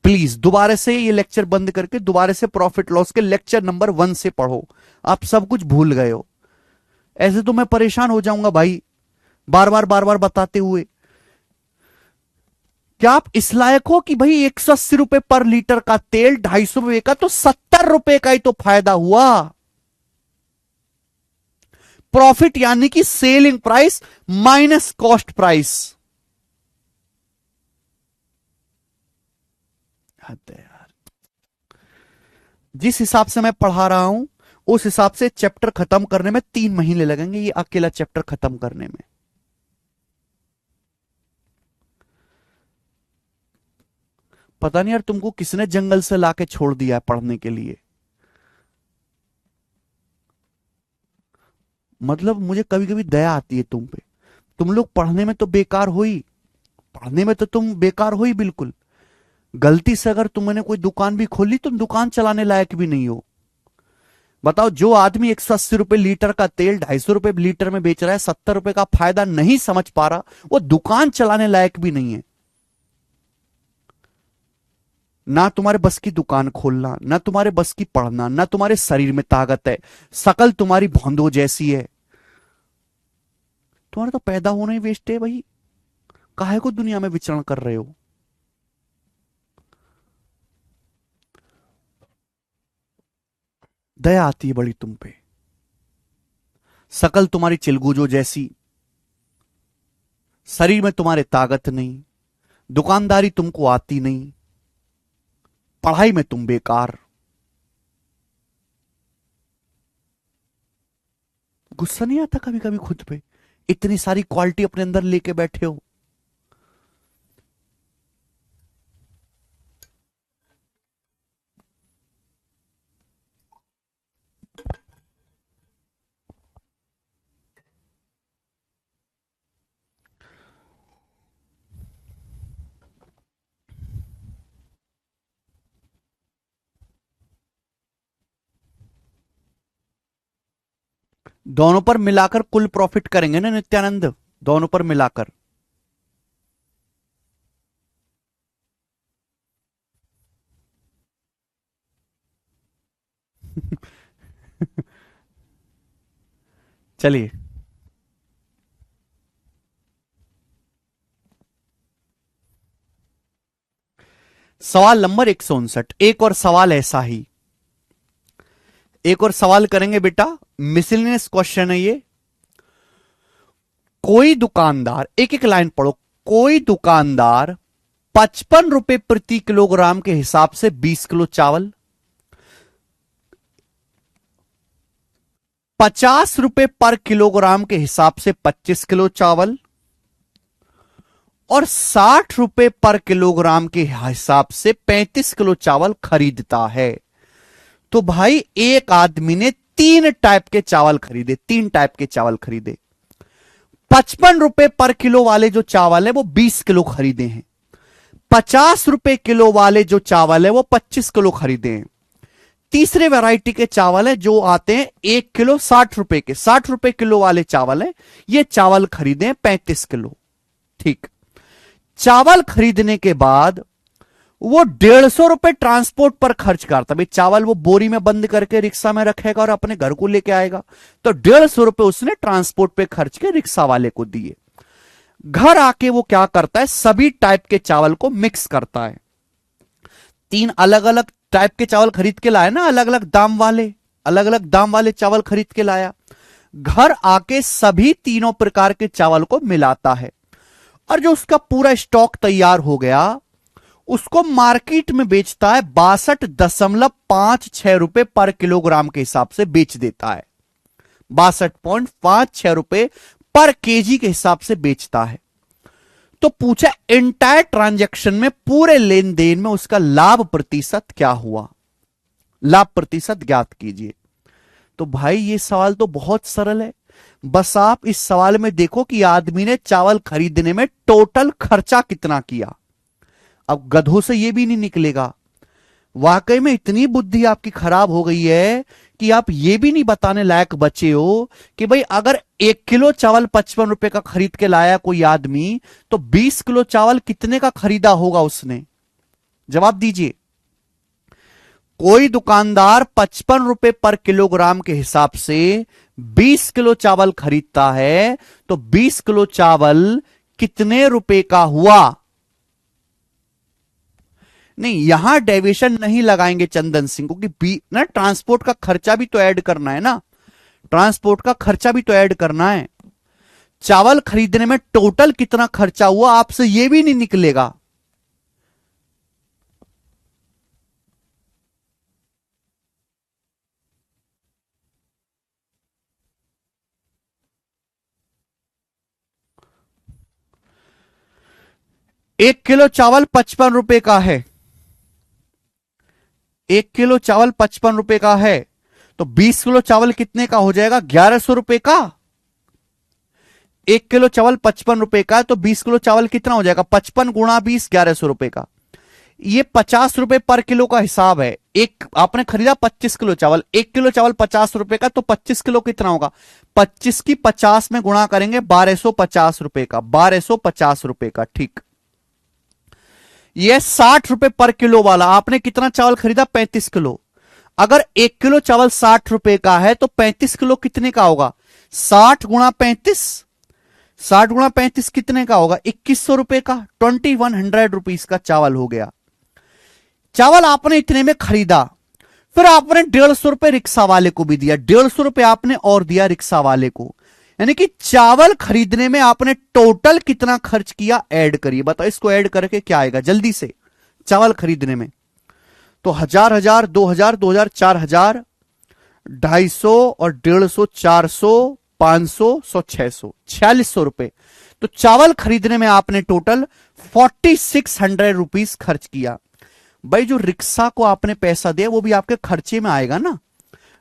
प्लीज दोबारा से ये लेक्चर बंद करके दोबारा से प्रॉफिट लॉस के लेक्चर नंबर 1 से पढ़ो। आप सब कुछ भूल गए हो। ऐसे तो मैं परेशान हो जाऊंगा भाई, बार बार बताते हुए। क्या आप इस लायक हो कि भाई 180 रुपए पर लीटर का तेल 250 रुपए का, तो 70 रुपए का ही तो फायदा हुआ। प्रॉफिट यानी कि selling price minus cost price. यार, जिस हिसाब से मैं पढ़ा रहा हूं उस हिसाब से चैप्टर खत्म करने में 3 महीने लगेंगे, ये अकेला चैप्टर खत्म करने में। पता नहीं यार तुमको किसने जंगल से लाके छोड़ दिया है पढ़ने के लिए। मतलब मुझे कभी कभी दया आती है तुम पे। तुम लोग पढ़ने में तो बेकार हो ही, पढ़ने में तो तुम बेकार हो ही बिल्कुल। गलती से अगर तुमने कोई दुकान भी खोली, तुम दुकान चलाने लायक भी नहीं हो। बताओ, जो आदमी 180 रुपए लीटर का तेल 250 रुपए लीटर में बेच रहा है, 70 रुपए का फायदा नहीं समझ पा रहा, वो दुकान चलाने लायक भी नहीं है। ना तुम्हारे बस की दुकान खोलना, ना तुम्हारे बस की पढ़ना, ना तुम्हारे शरीर में ताकत है, शकल तुम्हारी भौंदो जैसी है। तुम्हारा तो पैदा होना ही वेस्ट है भाई, काहे को दुनिया में विचरण कर रहे हो। दया आती है बड़ी तुम पे। शकल तुम्हारी चिलगुजो जैसी, शरीर में तुम्हारे ताकत नहीं, दुकानदारी तुमको आती नहीं, पढ़ाई में तुम बेकार। गुस्सा नहीं आता कभी कभी खुद पे? इतनी सारी क्वालिटी अपने अंदर लेके बैठे हो। दोनों पर मिलाकर कुल प्रॉफिट करेंगे ना नित्यानंद, दोनों पर मिलाकर। चलिए, सवाल नंबर 159। एक और सवाल ऐसा ही, एक और सवाल करेंगे बेटा, मिसलिनियस क्वेश्चन है ये। कोई दुकानदार, एक एक लाइन पढ़ो। कोई दुकानदार 55 रुपए प्रति किलोग्राम के हिसाब से 20 किलो चावल, 50 रुपए पर किलोग्राम के हिसाब से 25 किलो चावल और 60 रुपए पर किलोग्राम के हिसाब से 35 किलो चावल खरीदता है। तो भाई एक आदमी ने 3 टाइप के चावल खरीदे, 3 टाइप के चावल खरीदे। 55 रुपए पर किलो वाले जो चावल है वो 20 किलो खरीदे हैं। 50 रुपए किलो वाले जो चावल है वो 25 किलो खरीदे हैं। तीसरे वैरायटी के चावल है जो आते हैं 1 किलो 60 रुपए के, 60 रुपए किलो वाले चावल है, ये चावल खरीदे हैं 35 किलो। ठीक, चावल खरीदने के बाद वो 150 रुपए ट्रांसपोर्ट पर खर्च करता। भाई चावल वो बोरी में बंद करके रिक्शा में रखेगा और अपने घर को लेके आएगा, तो 150 रुपए उसने ट्रांसपोर्ट पे खर्च के रिक्शा वाले को दिए। घर आके वो क्या करता है, सभी टाइप के चावल को मिक्स करता है। 3 अलग अलग टाइप के चावल खरीद के लाया ना, अलग अलग दाम वाले, अलग अलग दाम वाले चावल खरीद के लाया। घर आके सभी तीनों प्रकार के चावल को मिलाता है और जो उसका पूरा स्टॉक तैयार हो गया उसको मार्केट में बेचता है। 62.56 रुपए पर किलोग्राम के हिसाब से बेच देता है। 62.56 रुपए पर केजी के हिसाब से बेचता है। तो पूछा एंटायर ट्रांजैक्शन में, पूरे लेन देन में उसका लाभ प्रतिशत क्या हुआ? लाभ प्रतिशत ज्ञात कीजिए। तो भाई ये सवाल तो बहुत सरल है। बस आप इस सवाल में देखो कि आदमी ने चावल खरीदने में टोटल खर्चा कितना किया। अब गधों से ये भी नहीं निकलेगा। वाकई में इतनी बुद्धि आपकी खराब हो गई है कि आप ये भी नहीं बताने लायक बचे हो कि भाई अगर 1 किलो चावल 55 रुपए का खरीद के लाया कोई आदमी, तो 20 किलो चावल कितने का खरीदा होगा उसने? जवाब दीजिए। कोई दुकानदार 55 रुपए पर किलोग्राम के हिसाब से 20 किलो चावल खरीदता है, तो 20 किलो चावल कितने रुपए का हुआ? नहीं, यहां डेविएशन नहीं लगाएंगे चंदन सिंह, क्योंकि ना ट्रांसपोर्ट का खर्चा भी तो ऐड करना है ना, ट्रांसपोर्ट का खर्चा भी तो ऐड करना है। चावल खरीदने में टोटल कितना खर्चा हुआ आपसे यह भी नहीं निकलेगा। एक किलो चावल 55 रुपए का है, 1 किलो चावल 55 रुपए का है, तो 20 किलो चावल कितने का हो जाएगा? 1100 रुपए का। 1 किलो चावल 55 रुपए का, तो 20 किलो चावल कितना हो जाएगा? 55 गुणा 20, 1100 रुपए का। ये 50 रुपए पर किलो का हिसाब है। एक आपने खरीदा 25 किलो चावल, 1 किलो चावल 50 रुपए का, तो 25 किलो कितना होगा? 25 की 50 में गुणा करेंगे, 1250 रुपए का, 1250 रुपए का। ठीक। ये 60 रुपए पर किलो वाला आपने कितना चावल खरीदा? 35 किलो। अगर 1 किलो चावल 60 रुपए का है, तो 35 किलो कितने का होगा? 60 गुणा 35, 60 गुणा 35 कितने का होगा? 2100 रुपए का, 2100 रुपीज का चावल हो गया। चावल आपने इतने में खरीदा, फिर आपने 150 रुपए रिक्शा वाले को भी दिया, 150 रुपए आपने और दिया रिक्शा वाले को, यानी कि चावल खरीदने में आपने टोटल कितना खर्च किया? ऐड करिए, बताओ इसको ऐड करके क्या आएगा जल्दी से। चावल खरीदने में तो 1000, 2000, 2000, 4000, 250 और 150, 400, 500, 100, 600, 4600 रुपए। तो चावल खरीदने में आपने टोटल 4600 रुपीज खर्च किया। भाई जो रिक्शा को आपने पैसा दिया वो भी आपके खर्चे में आएगा ना,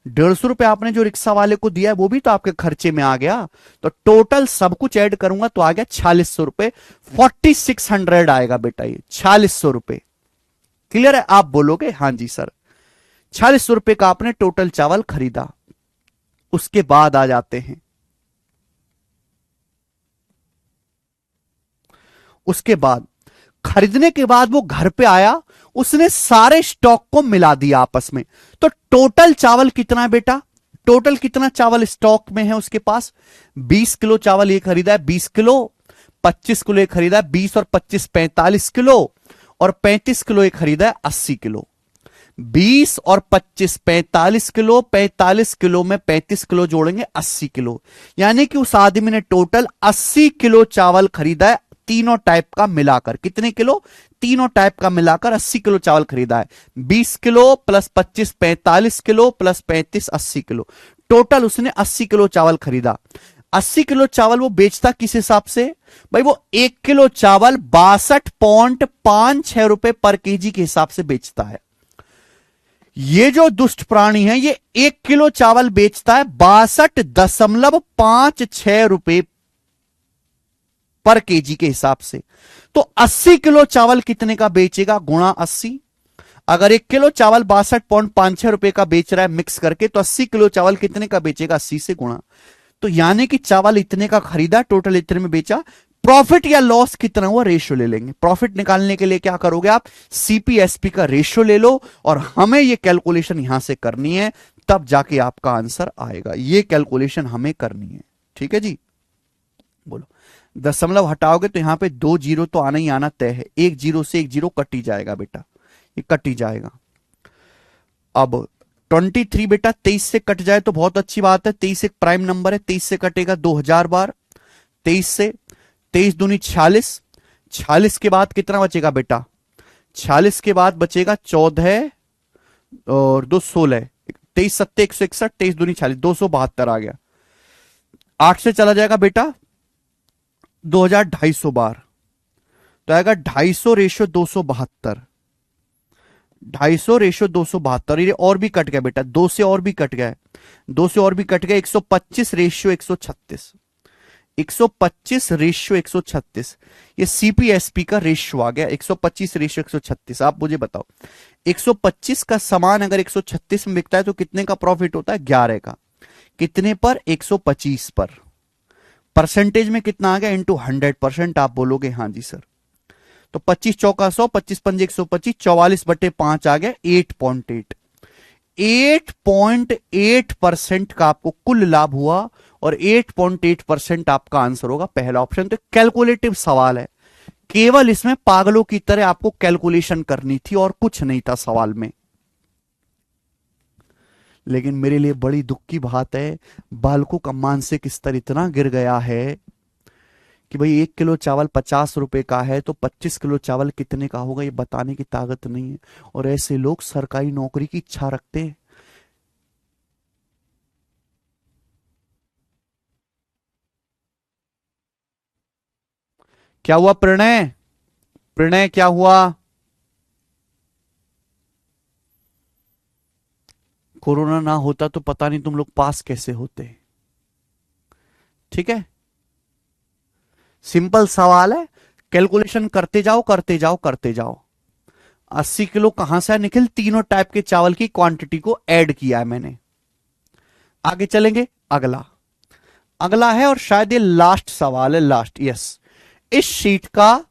150 रुपए आपने जो रिक्शा वाले को दिया है वो भी तो आपके खर्चे में आ गया। तो टोटल सब कुछ ऐड करूंगा तो आ गया 4600 रुपए, 4600 आएगा बेटा, ये 4600 रुपए। क्लियर है? आप बोलोगे हाँ जी सर। 4600 रुपए का आपने टोटल चावल खरीदा। उसके बाद आ जाते हैं, उसके बाद खरीदने के बाद वो घर पे आया, उसने सारे स्टॉक को मिला दिया आपस में, तो टोटल चावल कितना है बेटा? टोटल कितना चावल स्टॉक में है उसके पास? 20 किलो चावल ये खरीदा है, 20 किलो, 25 किलो ये खरीदा है, 20 और 25 45 किलो, और 35 किलो ये खरीदा है 80 किलो। 20 और 25 45 किलो, 45 किलो में 35 किलो जोड़ेंगे 80 किलो, यानी कि उस आदमी ने टोटल 80 किलो चावल खरीदा है, तीनों टाइप का मिलाकर। कितने किलो? तीनों टाइप का मिलाकर 80 किलो चावल खरीदा है। 20 kilo plus 25 45 kilo plus 35 80 kilo, total उसने 80 किलो चावल खरीदा। 80 किलो चावल वो बेचता किस हिसाब से? भाई वो 1 किलो चावल 62.56 रुपए पर केजी के हिसाब से बेचता है। ये जो दुष्ट प्राणी है ये 1 किलो चावल बेचता है 62.56 रुपए पर केजी के हिसाब से। तो 80 किलो चावल कितने का बेचेगा? गुणा 80। अगर 1 किलो चावल 62.56 रुपए का बेच रहा है मिक्स करके, तो 80 किलो चावल कितने का बेचेगा? 80 से गुणा। तो यानी कि चावल इतने का खरीदा, टोटल इतने में बेचा। प्रॉफिट या लॉस कितना हुआ? रेशियो ले लेंगे। प्रॉफिट निकालने के लिए क्या करोगे आप? सीपीएसपी का रेशियो ले लो, और हमें यह कैलकुलेशन यहां से करनी है, तब जाके आपका आंसर आएगा। यह कैलकुलेशन हमें करनी है। ठीक है जी, बोलो। दशमलव हटाओगे तो यहां पे 2 जीरो तो आना ही आना तय है। 1 जीरो से 1 जीरो कट ही जाएगा बेटा, ये कट ही जाएगा। अब 23 बेटा 23 से कट जाए तो बहुत अच्छी बात है। 23 एक प्राइम नंबर है, 23 से कटेगा 2000 बार। 23 से 23 दूनी 46, 46 के बाद कितना बचेगा बेटा? 46 के बाद बचेगा 14 और 2 16, 23 सत्ते 161, 23 दूनी 46, 272 आ गया। 8 से चला जाएगा बेटा 2200 बार, तो आएगा 250 रेशियो 272, 250 रेशियो 272, ये और भी कट गया बेटा, दो से और भी कट गया है, दो से और भी कट गया, 125 रेशियो 136, 125 रेशियो 136, ये सीपीएसपी का रेशियो आ गया, 125 रेशियो 136। आप मुझे बताओ 125 का सामान अगर 136 में बिकता है तो कितने का प्रॉफिट होता है? 11 का। कितने पर? 125 पर। परसेंटेज में कितना आ गया? इंटू 100%। आप बोलोगे हाँ जी सर। तो 25 चौका 100, 25 पंजे 125, 44/5 आ गया 8.8। 8.8% का आपको कुल लाभ हुआ और 8.8% आपका आंसर होगा पहला ऑप्शन। तो कैलकुलेटिव सवाल है, केवल इसमें पागलों की तरह आपको कैलकुलेशन करनी थी और कुछ नहीं था सवाल में। लेकिन मेरे लिए बड़ी दुख की बात है, बालकों का मानसिक स्तर इतना गिर गया है कि भाई 1 किलो चावल 50 रुपए का है तो 25 किलो चावल कितने का होगा ये बताने की ताकत नहीं है। और ऐसे लोग सरकारी नौकरी की इच्छा रखते हैं। क्या हुआ प्रणय? प्रणय क्या हुआ? कोरोना ना होता तो पता नहीं तुम लोग पास कैसे होते। ठीक है, सिंपल सवाल है, कैलकुलेशन करते जाओ करते जाओ करते जाओ। 80 किलो कहां से आया निखिल? तीनों टाइप के चावल की क्वांटिटी को ऐड किया है मैंने। आगे चलेंगे, अगला। अगला है और शायद ये लास्ट सवाल है, लास्ट, यस। इस शीट का,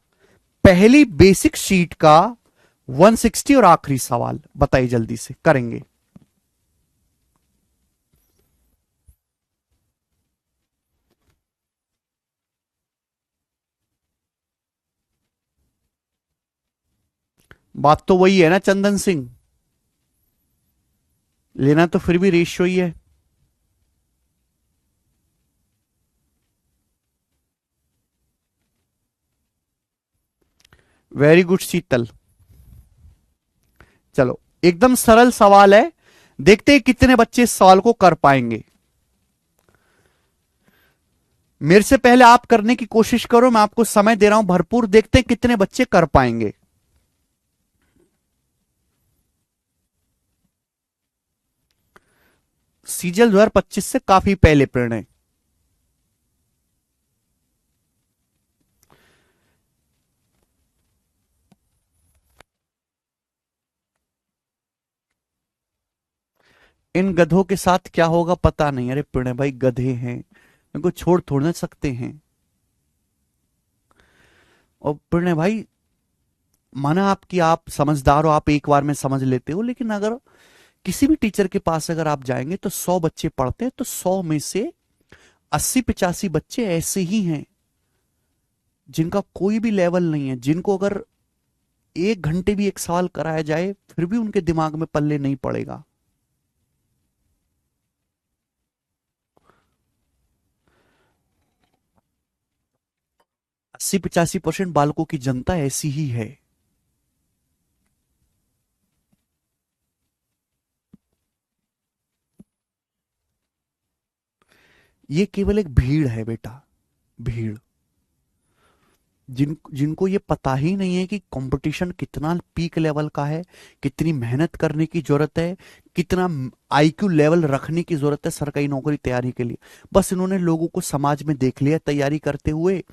पहली बेसिक शीट का 160 और आखिरी सवाल बताइए, जल्दी से करेंगे। बात तो वही है ना चंदन सिंह, लेना तो फिर भी रेशियो ही है। वेरी गुड शीतल। चलो, एकदम सरल सवाल है, देखते हैं कितने बच्चे इस सवाल को कर पाएंगे। मेरे से पहले आप करने की कोशिश करो, मैं आपको समय दे रहा हूं भरपूर, देखते हैं कितने बच्चे कर पाएंगे। सीजल 2025 से काफी पहले प्रणय। इन गधों के साथ क्या होगा पता नहीं। अरे प्रणय भाई, गधे हैं, इनको छोड़ थोड़ ना सकते हैं। और प्रणय भाई, माना आपकी, आप समझदार हो, आप एक बार में समझ लेते हो, लेकिन अगर किसी भी टीचर के पास अगर आप जाएंगे तो 100 बच्चे पढ़ते हैं, तो 100 में से 80-85 बच्चे ऐसे ही हैं जिनका कोई भी लेवल नहीं है, जिनको अगर 1 घंटे भी एक सवाल कराया जाए फिर भी उनके दिमाग में पल्ले नहीं पड़ेगा। 80-85% बालकों की जनता ऐसी ही है। ये केवल एक भीड़ है बेटा, भीड़। जिनको ये पता ही नहीं है कि कंपटीशन कितना पीक लेवल का है, कितनी मेहनत करने की जरूरत है, कितना आईक्यू लेवल रखने की जरूरत है सरकारी नौकरी तैयारी के लिए। बस इन्होंने लोगों को समाज में देख लिया तैयारी करते हुए,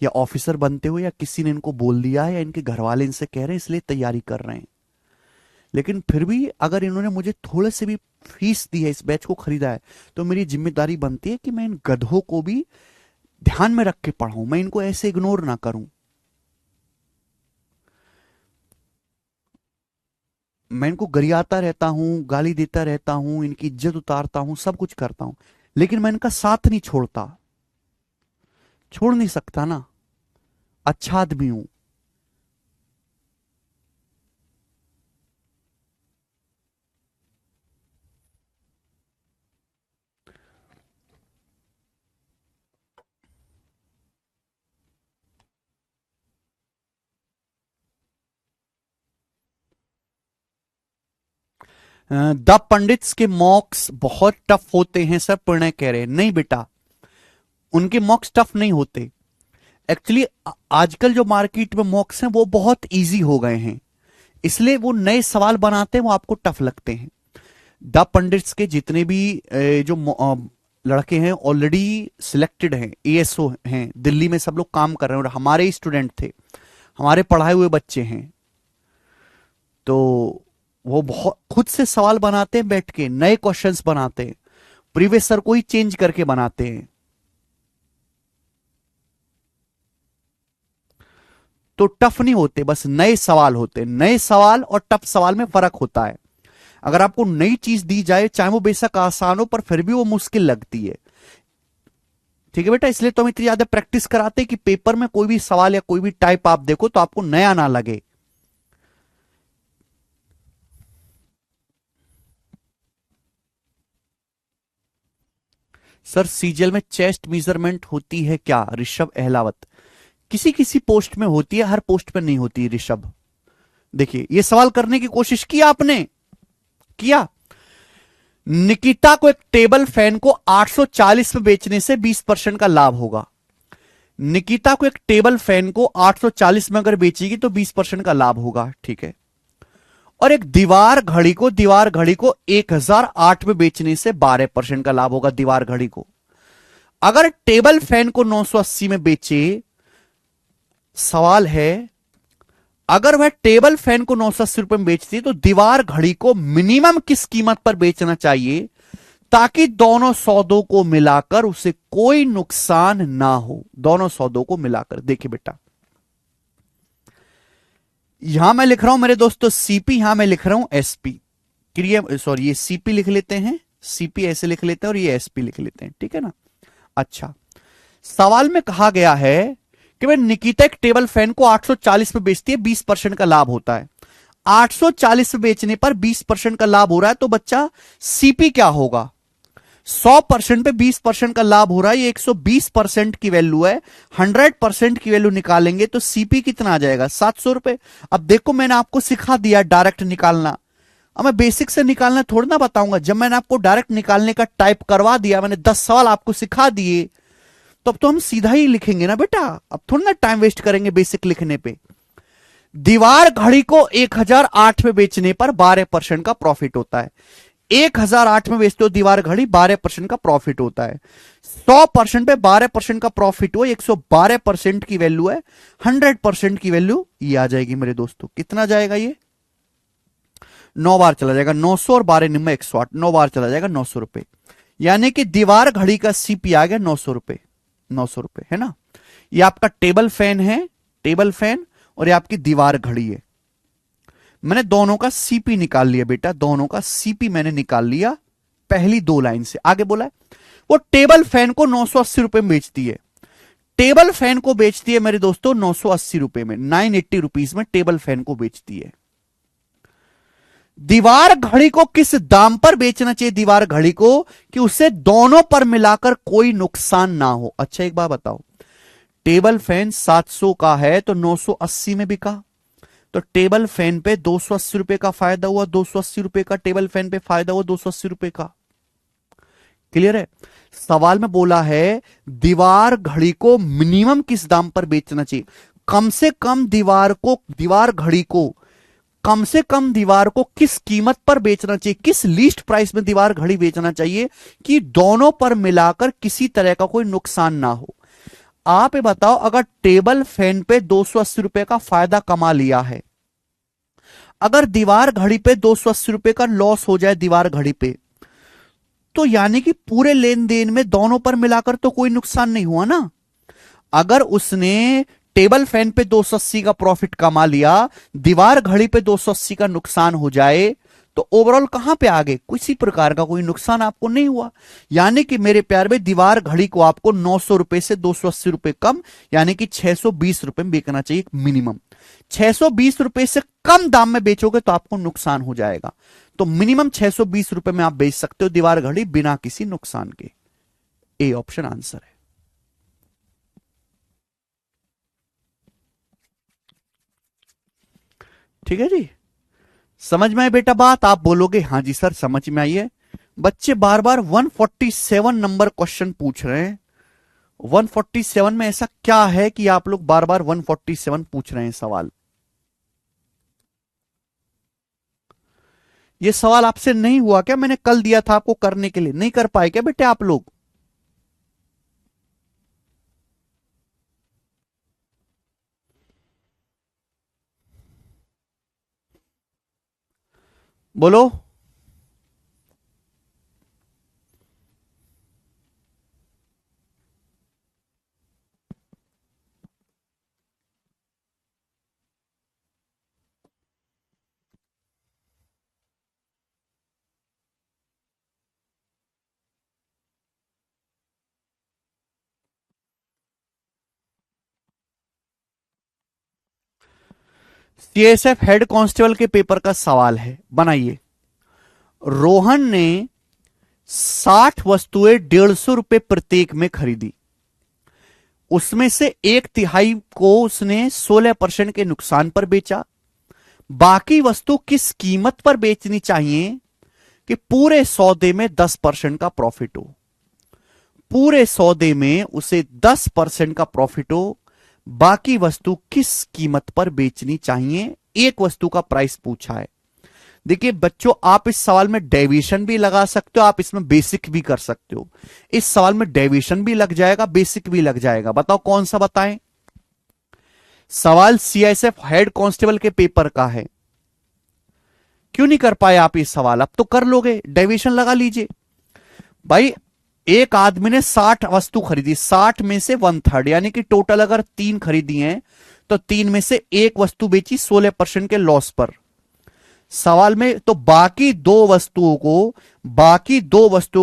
या ऑफिसर बनते हुए, या किसी ने इनको बोल दिया है, या इनके घर वाले इनसे कह रहे हैं इसलिए तैयारी कर रहे हैं। लेकिन फिर भी अगर इन्होंने मुझे थोड़े से भी फीस दी है, इस बैच को खरीदा है, तो मेरी जिम्मेदारी बनती है कि मैं इन गधों को भी ध्यान में रख के पढ़ाऊं, मैं इनको ऐसे इग्नोर ना करूं। मैं इनको गरियाता रहता हूं, गाली देता रहता हूं, इनकी इज्जत उतारता हूं, सब कुछ करता हूं, लेकिन मैं इनका साथ नहीं छोड़ता। छोड़ नहीं सकता ना, अच्छा आदमी हूं। 'द पंडित्स' के मॉक्स बहुत टफ होते हैं सर, प्रणय कह रहे हैं। नहीं बेटा, उनके मॉक्स टफ नहीं होते। एक्चुअली आजकल जो मार्केट में मॉक्स हैं वो बहुत इजी हो गए हैं। इसलिए वो नए सवाल बनाते हैं, वो आपको टफ लगते हैं। द पंडित्स के जितने भी जो लड़के हैं ऑलरेडी सिलेक्टेड हैं, एएसओ हैं, दिल्ली में सब लोग काम कर रहे हैं और हमारे स्टूडेंट थे, हमारे पढ़ाए हुए बच्चे हैं। तो वो बहुत खुद से सवाल बनाते हैं, बैठ के नए क्वेश्चंस बनाते हैं, प्रीवियस सर को ही चेंज करके बनाते हैं। तो टफ नहीं होते, बस नए सवाल होते हैं। नए सवाल और टफ सवाल में फर्क होता है। अगर आपको नई चीज दी जाए, चाहे वो बेशक आसान हो, पर फिर भी वो मुश्किल लगती है। ठीक है बेटा, इसलिए तो हम इतनी ज्यादा प्रैक्टिस कराते हैं कि पेपर में कोई भी सवाल या कोई भी टाइप आप देखो तो आपको नया ना लगे। सर सीजीएल में चेस्ट मेजरमेंट होती है क्या? ऋषभ अहलावत, किसी किसी पोस्ट में होती है, हर पोस्ट पर नहीं होती ऋषभ। देखिए ये सवाल करने की कोशिश की आपने, किया। निकिता को एक टेबल फैन को 840 में बेचने से 20% का लाभ होगा। निकिता को एक टेबल फैन को 840 में अगर बेचेगी तो 20% का लाभ होगा, ठीक है। और एक दीवार घड़ी को 1008 में बेचने से 12% का लाभ होगा दीवार घड़ी को। अगर टेबल फैन को 980 में बेचे, सवाल है अगर वह टेबल फैन को 980 रुपए में बेचती है तो दीवार घड़ी को मिनिमम किस कीमत पर बेचना चाहिए ताकि दोनों सौदों को मिलाकर उसे कोई नुकसान ना हो? दोनों सौदों को मिलाकर देखिए बेटा, यहां मैं लिख रहा हूं मेरे दोस्तों सीपी, यहां मैं लिख रहा हूं एसपी। क्रिया सॉरी, ये सीपी लिख लेते हैं, सीपी ऐसे लिख लेते हैं और ये एसपी लिख लेते हैं, ठीक है ना। अच्छा, सवाल में कहा गया है कि भाई निकिता एक टेबल फैन को 840 में बेचती है, 20% का लाभ होता है। 840 में बेचने पर 20% का लाभ हो रहा है, तो बच्चा सीपी क्या होगा? 100% पे 20% का लाभ हो रहा है, ये 120% की वैल्यू है। 100% की वैल्यू निकालेंगे तो सीपी कितना आ जाएगा? 700 रुपए। अब देखो मैंने आपको सिखा दिया डायरेक्ट निकालना, अब मैं बेसिक से निकालना थोड़ी ना बताऊंगा। जब मैंने आपको डायरेक्ट निकालने का टाइप करवा दिया, मैंने 10 सवाल आपको सिखा दिए, तो अब तो हम सीधा ही लिखेंगे ना बेटा, अब थोड़ा ना टाइम वेस्ट करेंगे बेसिक लिखने पे। दीवार घड़ी को 1008 में बेचने पर 12% का प्रॉफिट होता है। 1008 में बेचते हो दीवार घड़ी, 12% का प्रॉफिट होता है। 100% पे 12% का प्रॉफिट हो, 112% की वैल्यू है। 100% की वैल्यू ये आ जाएगी मेरे दोस्तों, कितना जाएगा ये? 9 बार चला जाएगा, 900 और 12 निम्न 108, 9 बार चला जाएगा 900 रुपए। यानी कि दीवार घड़ी का सीपी आ गया 900 रुपए, 900 रुपए है ना। ये आपका टेबल फैन है, टेबल फैन, और ये आपकी दीवार घड़ी है। मैंने दोनों का सीपी निकाल लिया बेटा, दोनों का सीपी मैंने निकाल लिया पहली 2 लाइन से। आगे बोला है वो टेबल फैन को 980 रुपए में बेचती है। टेबल फैन को बेचती है मेरे दोस्तों 980 रुपए में, 980 रुपीज में टेबल फैन को बेचती है। दीवार घड़ी को किस दाम पर बेचना चाहिए दीवार घड़ी को कि उसे दोनों पर मिलाकर कोई नुकसान ना हो? अच्छा एक बात बताओ, टेबल फैन 700 का है तो 980 में बिका, तो टेबल फैन पे 280 रुपए का फायदा हुआ, 280 रुपए का टेबल फैन पे फायदा हुआ, 280 रुपए का। क्लियर है? सवाल में बोला है दीवार घड़ी को मिनिमम किस दाम पर बेचना चाहिए, कम से कम दीवार घड़ी को कम से कम दीवार को किस कीमत पर बेचना चाहिए, किस लीस्ट प्राइस में दीवार घड़ी बेचना चाहिए कि दोनों पर मिलाकर किसी तरह का कोई नुकसान ना हो। आप ये बताओ, अगर टेबल फैन पे 280 रुपए का फायदा कमा लिया है, अगर दीवार घड़ी पे 280 रुपए का लॉस हो जाए दीवार घड़ी पे, तो यानी कि पूरे लेन देन में दोनों पर मिलाकर तो कोई नुकसान नहीं हुआ ना। अगर उसने टेबल फैन पे 280 का प्रॉफिट कमा लिया, दीवार घड़ी पे 280 का नुकसान हो जाए, तो ओवरऑल कहां पे आ गए? किसी प्रकार का कोई नुकसान आपको नहीं हुआ। यानी कि मेरे प्यार में दीवार घड़ी को आपको 900 रुपए से 280 रुपए कम, यानी कि 620 रुपए में बेचना चाहिए मिनिमम। 620 रुपए से कम दाम में बेचोगे तो आपको नुकसान हो जाएगा। तो मिनिमम 620 रुपए में आप बेच सकते हो दीवार घड़ी बिना किसी नुकसान के। ए ऑप्शन आंसर है। ठीक है जी, समझ में आई बेटा बात? आप बोलोगे हाँ जी सर समझ में आई है। बच्चे बार बार 147 नंबर क्वेश्चन पूछ रहे हैं। 147 में ऐसा क्या है कि आप लोग बार बार 147 पूछ रहे हैं सवाल? ये सवाल आपसे नहीं हुआ क्या? मैंने कल दिया था आपको करने के लिए, नहीं कर पाए क्या बेटे आप लोग? बोलो। सीएसएफ हेड कांस्टेबल के पेपर का सवाल है, बनाइए। रोहन ने 60 वस्तुएं 150 रुपए प्रत्येक में खरीदी। उसमें से एक तिहाई को उसने 16% के नुकसान पर बेचा। बाकी वस्तु किस कीमत पर बेचनी चाहिए कि पूरे सौदे में 10% का प्रॉफिट हो? पूरे सौदे में उसे 10% का प्रॉफिट हो, बाकी वस्तु किस कीमत पर बेचनी चाहिए? एक वस्तु का प्राइस पूछा है। देखिए बच्चों, आप इस सवाल में डेविएशन भी लगा सकते हो, आप इसमें बेसिक भी कर सकते हो। इस सवाल में डेविएशन भी लग जाएगा, बेसिक भी लग जाएगा। बताओ कौन सा बताएं? सवाल सीआईएसएफ हेड कांस्टेबल के पेपर का है। क्यों नहीं कर पाए आप ये सवाल? अब तो कर लोगे, डेविएशन लगा लीजिए भाई। एक आदमी ने 60 वस्तु खरीदी, 60 में से 1/3 यानी कि टोटल अगर 3 खरीदी हैं तो 3 में से एक वस्तु बेची 16% के लॉस पर। सवाल में तो बाकी दो वस्तुओं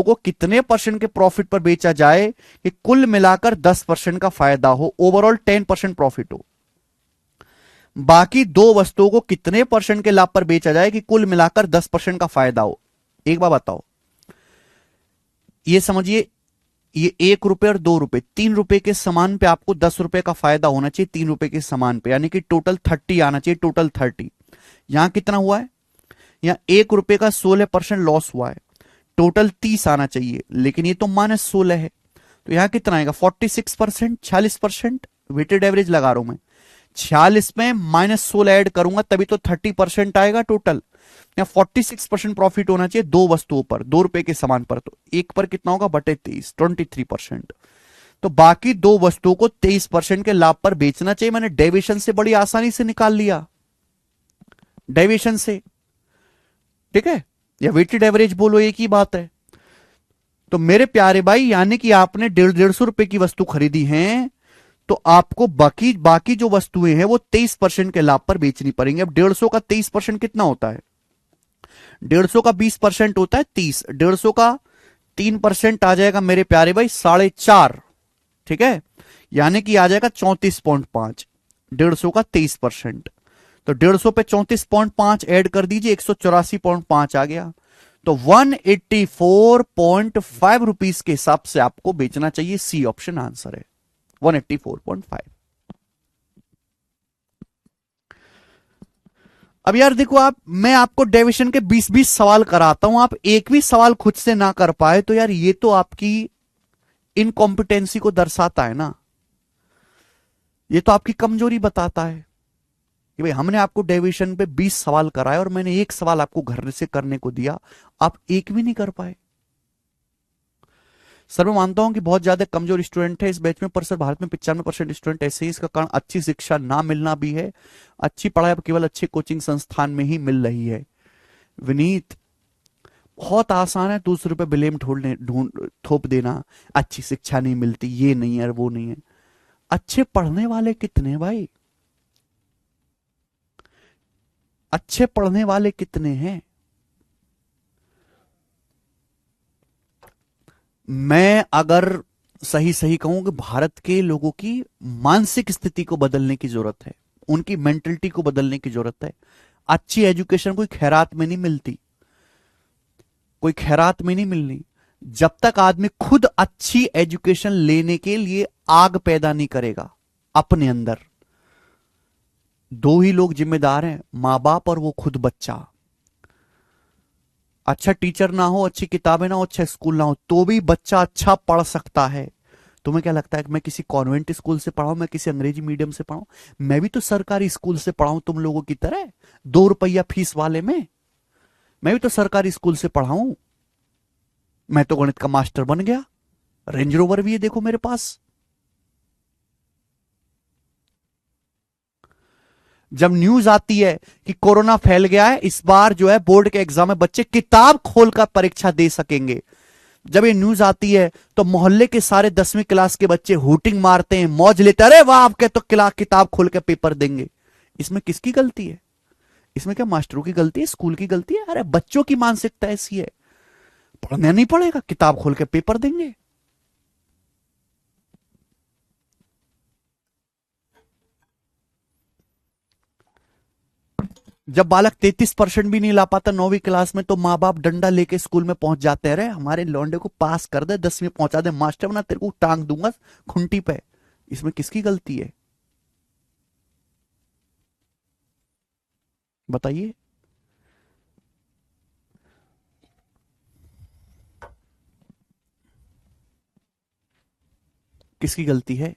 को कितने परसेंट के प्रॉफिट पर बेचा जाए कि कुल मिलाकर 10% का फायदा हो, ओवरऑल 10% प्रॉफिट हो। बाकी दो वस्तुओं को कितने परसेंट के लाभ पर बेचा जाए कि कुल मिलाकर 10% का फायदा हो? एक बार बताओ। ये समझिए, ये 1 रुपए और 2 रुपए, 3 रुपए के सामान पे आपको 10 रुपए का फायदा होना चाहिए, 3 रुपए के सामान पे, यानी कि टोटल 30 आना चाहिए, टोटल 30। यहां कितना हुआ है? यहां 1 रुपए का 16% लॉस हुआ है, टोटल 30 आना चाहिए, लेकिन ये तो -16 है। तो यहां कितना आएगा? 46%, 46%। वेटेड एवरेज लगा रहा हूं मैं। 46 में -16 ऐड करूंगा तभी तो 30% आएगा टोटल। या 46% प्रॉफिट होना चाहिए दो वस्तुओं पर, 2 रुपए के सामान पर, तो एक पर कितना होगा? बटे 23, 23%। तो बाकी दो वस्तुओं को 23% के लाभ पर बेचना चाहिए। मैंने डेविएशन से बड़ी आसानी से निकाल लिया, डेविएशन से। ठीक है, या वेटेड एवरेज बोलो, एक ही बात है। तो मेरे प्यारे भाई, यानी कि आपने 150 रुपए की वस्तु खरीदी है तो आपको बाकी बाकी जो वस्तुएं हैं वो 23% के लाभ पर बेचनी पड़ेंगी। अब 150 का 23% कितना होता है? 150 का 20% होता है 30। 150 का 3% आ जाएगा मेरे प्यारे भाई 4.5। ठीक है, यानी कि आ जाएगा 34.5। 150 का 23%, तो 150 पे 34.5 ऐड कर दीजिए, 184.5 आ गया। तो 184.5 रुपीज के हिसाब से आपको बेचना चाहिए। सी ऑप्शन आंसर है, 184.5। अब यार देखो, मैं आपको डेविएशन के 20-20 सवाल कराता हूं, आप एक भी सवाल खुद से ना कर पाए तो यार ये तो आपकी इनकॉम्पिटेंसी को दर्शाता है ना, ये तो आपकी कमजोरी बताता है कि भाई हमने आपको डेविएशन पे 20 सवाल कराए और मैंने एक सवाल आपको घर से करने को दिया, आप एक भी नहीं कर पाए। सर मैं मानता हूं कि बहुत ज्यादा कमजोर स्टूडेंट है इस बैच में, पर सर भारत में 95% स्टूडेंट ऐसे ही, इसका कारण अच्छी शिक्षा ना मिलना भी है। अच्छी पढ़ाई अब केवल अच्छे कोचिंग संस्थान में ही मिल रही है। विनीत, बहुत आसान है दूसरों पे ब्लेम ढूंढ थोप देना, अच्छी शिक्षा नहीं मिलती, ये नहीं है वो नहीं है। अच्छे पढ़ने वाले कितने भाई? अच्छे पढ़ने वाले कितने हैं? मैं अगर सही सही कहूं कि भारत के लोगों की मानसिक स्थिति को बदलने की जरूरत है, उनकी मेंटलिटी को बदलने की जरूरत है। अच्छी एजुकेशन कोई खैरात में नहीं मिलती, कोई खैरात में नहीं मिलनी। जब तक आदमी खुद अच्छी एजुकेशन लेने के लिए आग पैदा नहीं करेगा अपने अंदर। दो ही लोग जिम्मेदार हैं, मां बाप और वो खुद बच्चा। अच्छा टीचर ना हो, अच्छी किताबें ना हो, अच्छा स्कूल ना हो, तो भी बच्चा अच्छा पढ़ सकता है। तुम्हें क्या लगता है कि मैं किसी कॉन्वेंट स्कूल से पढ़ाऊं, मैं किसी अंग्रेजी मीडियम से पढ़ाऊं? मैं भी तो सरकारी स्कूल से पढ़ाऊं तुम लोगों की तरह, 2 रुपया फीस वाले में। मैं भी तो सरकारी स्कूल से पढ़ा हूं, मैं तो गणित का मास्टर बन गया, रेंज रोवर भी है देखो मेरे पास। जब न्यूज आती है कि कोरोना फैल गया है, इस बार जो है बोर्ड के एग्जाम में बच्चे किताब खोलकर परीक्षा दे सकेंगे, जब ये न्यूज आती है तो मोहल्ले के सारे 10वीं क्लास के बच्चे हुटिंग मारते हैं, मौज लेते हैं, अरे वाह आपके तो किताब खोल के पेपर देंगे। इसमें किसकी गलती है? इसमें क्या मास्टरों की गलती है, स्कूल की गलती है? अरे बच्चों की मानसिकता ऐसी है, पढ़ना नहीं पड़ेगा, किताब खोल के पेपर देंगे। जब बालक 33% भी नहीं ला पाता 9वीं क्लास में, तो माँ बाप डंडा लेके स्कूल में पहुंच जाते हैं, अरे हमारे लौंडे को पास कर दे, 10वीं पहुंचा दे, मास्टर बना, तेरे को टांग दूंगा खुंटी पे। इसमें किसकी गलती है बताइए? किसकी गलती है?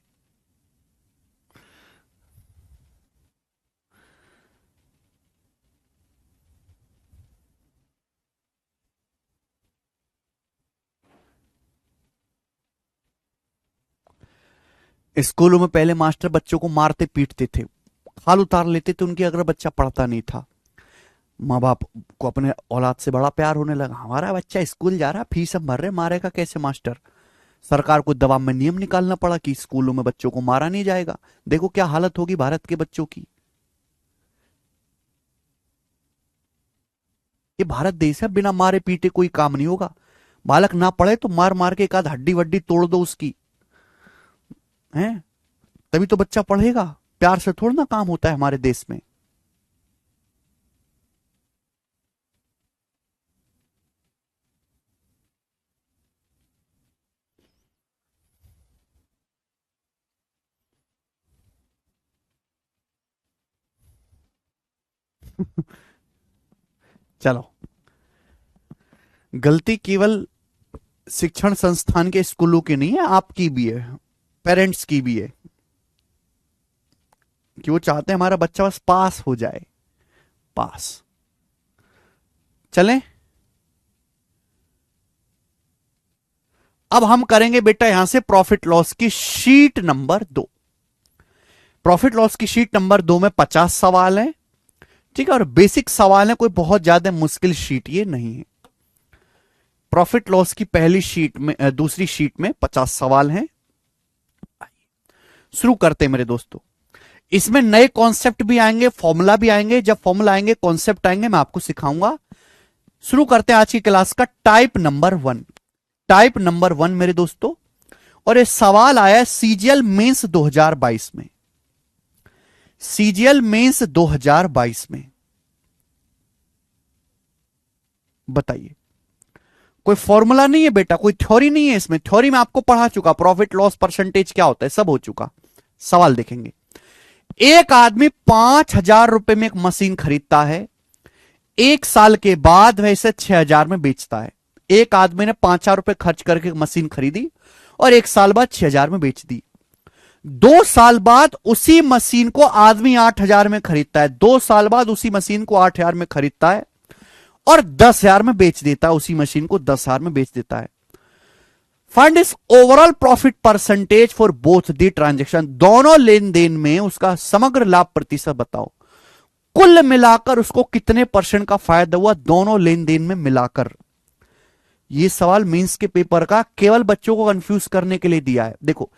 स्कूलों में पहले मास्टर बच्चों को मारते पीटते थे, खाल उतार लेते थे उनकी अगर बच्चा पढ़ता नहीं था। माँ बाप को अपने औलाद से बड़ा प्यार होने लगा, हमारा बच्चा स्कूल जा रहा, फीस हम भर रहे, मारेगा कैसे मास्टर? सरकार को दबाव में नियम निकालना पड़ा कि स्कूलों में बच्चों को मारा नहीं जाएगा। देखो क्या हालत होगी भारत के बच्चों की। ये भारत देश है, बिना मारे पीटे कोई काम नहीं होगा। बालक ना पढ़े तो मार मार के एक आध हड्डी वड्डी तोड़ दो उसकी, है, तभी तो बच्चा पढ़ेगा। प्यार से थोड़ा ना काम होता है हमारे देश में। चलो, गलती केवल शिक्षण संस्थान के स्कूलों की नहीं है, आपकी भी है, पेरेंट्स की भी है, कि वो चाहते हैं हमारा बच्चा बस पास हो जाए, पास। चलें, अब हम करेंगे बेटा यहां से प्रॉफिट लॉस की शीट नंबर 2। प्रॉफिट लॉस की शीट नंबर 2 में 50 सवाल हैं, ठीक है, और बेसिक सवाल है, कोई बहुत ज्यादा मुश्किल शीट ये नहीं है। प्रॉफिट लॉस की पहली शीट में दूसरी शीट में 50 सवाल हैं। शुरू करते हैं मेरे दोस्तों। इसमें नए कॉन्सेप्ट भी आएंगे, फॉर्मूला भी आएंगे, जब फॉर्मूला आएंगे कॉन्सेप्ट आएंगे मैं आपको सिखाऊंगा। शुरू करते हैं आज की क्लास का टाइप नंबर 1। टाइप नंबर 1 मेरे दोस्तों, और ये सवाल आया सीजीएल मेंस 2022 में। सीजीएल मेंस 2022 में बताइए, कोई फॉर्मूला नहीं है बेटा, कोई थ्योरी नहीं है इसमें, थ्योरी में आपको पढ़ा चुका, प्रॉफिट लॉस परसेंटेज क्या होता है सब हो चुका। सवाल देखेंगे, एक आदमी 5,000 रुपए में एक मशीन खरीदता है, एक साल के बाद वह इसे 6,000 में बेचता है। एक आदमी ने 5,000 रुपए खर्च करके मशीन खरीदी और एक साल बाद 6,000 में बेच दी। 2 साल बाद उसी मशीन को आदमी 8,000 में खरीदता है, 2 साल बाद उसी मशीन को 8,000 में खरीदता है और 10,000 में बेच देता है, उसी मशीन को 10,000 में बेच देता है। Find is overall profit percentage for both the transaction, दोनों लेन देन में उसका समग्र लाभ प्रतिशत बताओ। कुल मिलाकर उसको कितने परसेंट का फायदा हुआ दोनों लेन देन में मिलाकर। यह सवाल मेंस के पेपर का केवल बच्चों को कंफ्यूज करने के लिए दिया है। देखो,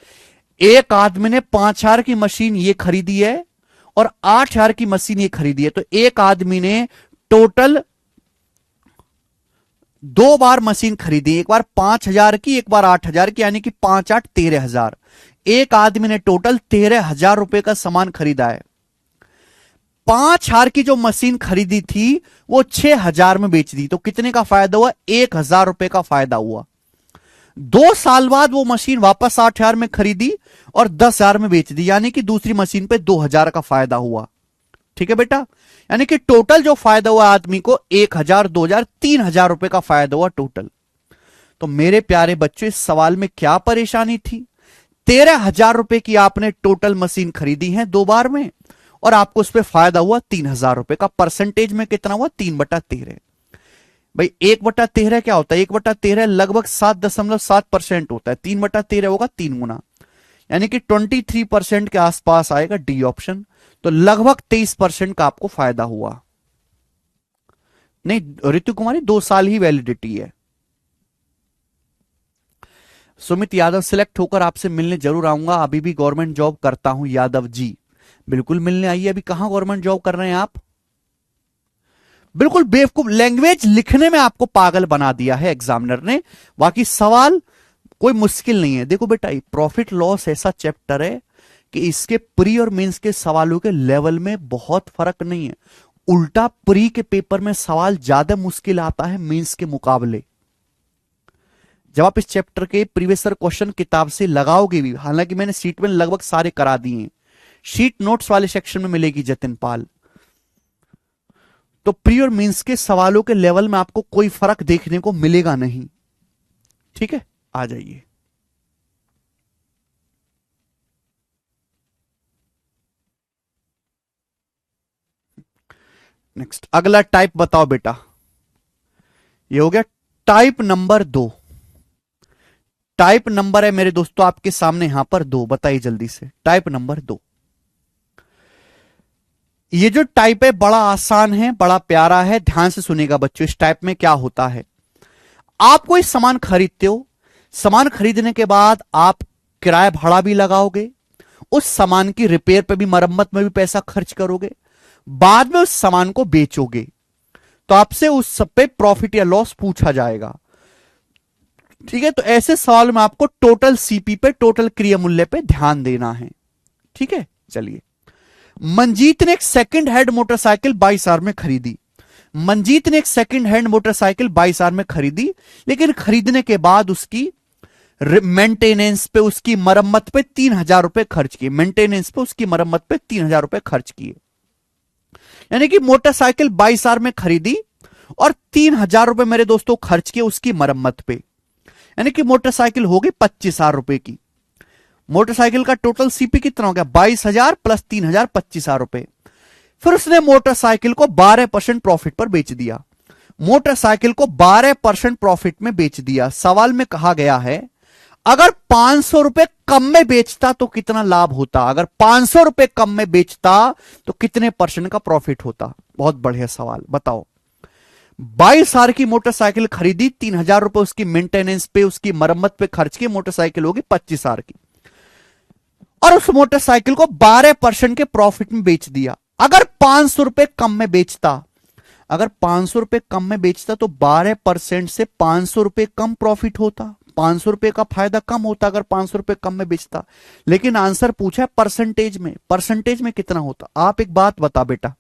एक आदमी ने 5,000 की मशीन ये खरीदी है और 8,000 की मशीन ये खरीदी है, तो एक आदमी ने टोटल 2 बार मशीन खरीदी, एक बार 5,000 की एक बार 8,000 की, यानी कि 5 8 13,000। एक आदमी ने टोटल 13,000 रुपए का सामान खरीदा है। 5,000 की जो मशीन खरीदी थी वो 6,000 में बेच दी, तो कितने का फायदा हुआ? 1,000 रुपए का फायदा हुआ। 2 साल बाद वो मशीन वापस 8,000 में खरीदी और 10,000 में बेच दी, यानी कि दूसरी मशीन पे 2,000 का फायदा हुआ। ठीक है बेटा, यानी कि टोटल जो फायदा हुआ आदमी को 1,000, 2,000, 3,000 रुपए का फायदा हुआ टोटल। तो मेरे प्यारे बच्चों, इस सवाल में क्या परेशानी थी? 13,000 रुपए की आपने टोटल मशीन खरीदी है 2 बार में और आपको उस पर फायदा हुआ 3,000 रुपए का। परसेंटेज में कितना हुआ? 3/13। भाई 1/13 क्या होता है? 1/13 लगभग 7.7% होता है। 3/13 होगा 3 गुना, यानी कि 23% के आसपास आएगा डी ऑप्शन। तो लगभग 23% का आपको फायदा हुआ। नहीं ऋतु कुमारी, 2 साल ही वैलिडिटी है। सुमित यादव, सिलेक्ट होकर आपसे मिलने जरूर आऊंगा, अभी भी गवर्नमेंट जॉब करता हूं यादव जी। बिल्कुल मिलने आइए। अभी कहां गवर्नमेंट जॉब कर रहे हैं आप? बिल्कुल बेवकूफ, लैंग्वेज लिखने में आपको पागल बना दिया है एग्जामिनर ने, बाकी सवाल कोई मुश्किल नहीं है। देखो बेटा, प्रॉफिट लॉस ऐसा चैप्टर है कि इसके प्री और मेंस के सवालों के लेवल में बहुत फर्क नहीं है। उल्टा प्री के पेपर में सवाल ज्यादा मुश्किल आता है मेंस के मुकाबले। जब आप इस चैप्टर के प्रीवियस क्वेश्चन किताब से लगाओगे भी, हालांकि मैंने सीट में लगभग सारे करा दिए हैं, शीट नोट्स वाले सेक्शन में मिलेगी जतिन पाल, तो प्री और मेंस के सवालों के लेवल में आपको कोई फर्क देखने को मिलेगा नहीं। ठीक है, आ जाइए। नेक्स्ट, अगला टाइप बताओ बेटा। ये हो गया टाइप नंबर 2। टाइप नंबर है मेरे दोस्तों आपके सामने यहां पर 2, बताइए जल्दी से। टाइप नंबर 2, ये जो टाइप है बड़ा आसान है, बड़ा प्यारा है। ध्यान से सुनेगा बच्चों, इस टाइप में क्या होता है। आप कोई सामान खरीदते हो, सामान खरीदने के बाद आप किराया भाड़ा भी लगाओगे, उस सामान की रिपेयर पे भी, मरम्मत में भी पैसा खर्च करोगे, बाद में उस सामान को बेचोगे, तो आपसे उस सब पे प्रॉफिट या लॉस पूछा जाएगा। ठीक है, तो ऐसे सवाल में आपको टोटल सीपी पे, टोटल क्रिया मूल्य पे ध्यान देना है। ठीक है, चलिए। मंजीत ने एक सेकंड हैंड मोटरसाइकिल 22,000 में खरीदी। मंजीत ने एक सेकंड हैंड मोटरसाइकिल 22,000 में खरीदी, लेकिन खरीदने के बाद उसकी मेंटेनेंस पे, उसकी मरम्मत पे 3,000 रुपए खर्च किए। मेंटेनेंस पे, उसकी मरम्मत पे 3,000 रुपए खर्च किए। यानी कि मोटरसाइकिल 22,000 में खरीदी और 3,000 रुपए मेरे दोस्तों खर्च किए उसकी मरम्मत पे, यानी कि मोटरसाइकिल होगी 25,000 रुपए की। मोटरसाइकिल का टोटल सीपी कितना हो गया? 22,000 प्लस 3,000, 25,000 रुपए। फिर उसने मोटरसाइकिल को 12% प्रॉफिट पर बेच दिया। मोटरसाइकिल को 12% प्रॉफिट में बेच दिया। सवाल में कहा गया है अगर 500 रुपए कम में बेचता तो कितना लाभ होता? अगर 500 रुपए कम में बेचता तो कितने परसेंट का प्रॉफिट होता? बहुत बढ़िया सवाल, बताओ। 22,000 की मोटरसाइकिल खरीदी, 3,000 रुपए उसकी मेंटेनेंस पे, उसकी मरम्मत पे खर्च की, मोटरसाइकिल होगी 25,000 की, और उस मोटरसाइकिल को 12% के प्रॉफिट में बेच दिया। अगर 500 रुपए कम में बेचता, अगर 500 रुपए कम में बेचता तो 12% से 500 रुपए कम प्रॉफिट होता, 500 रुपए का फायदा कम होता अगर 500 रुपए कम में बेचता। लेकिन आंसर पूछा है परसेंटेज में, परसेंटेज में कितना होता? आप एक बात बता बेटा,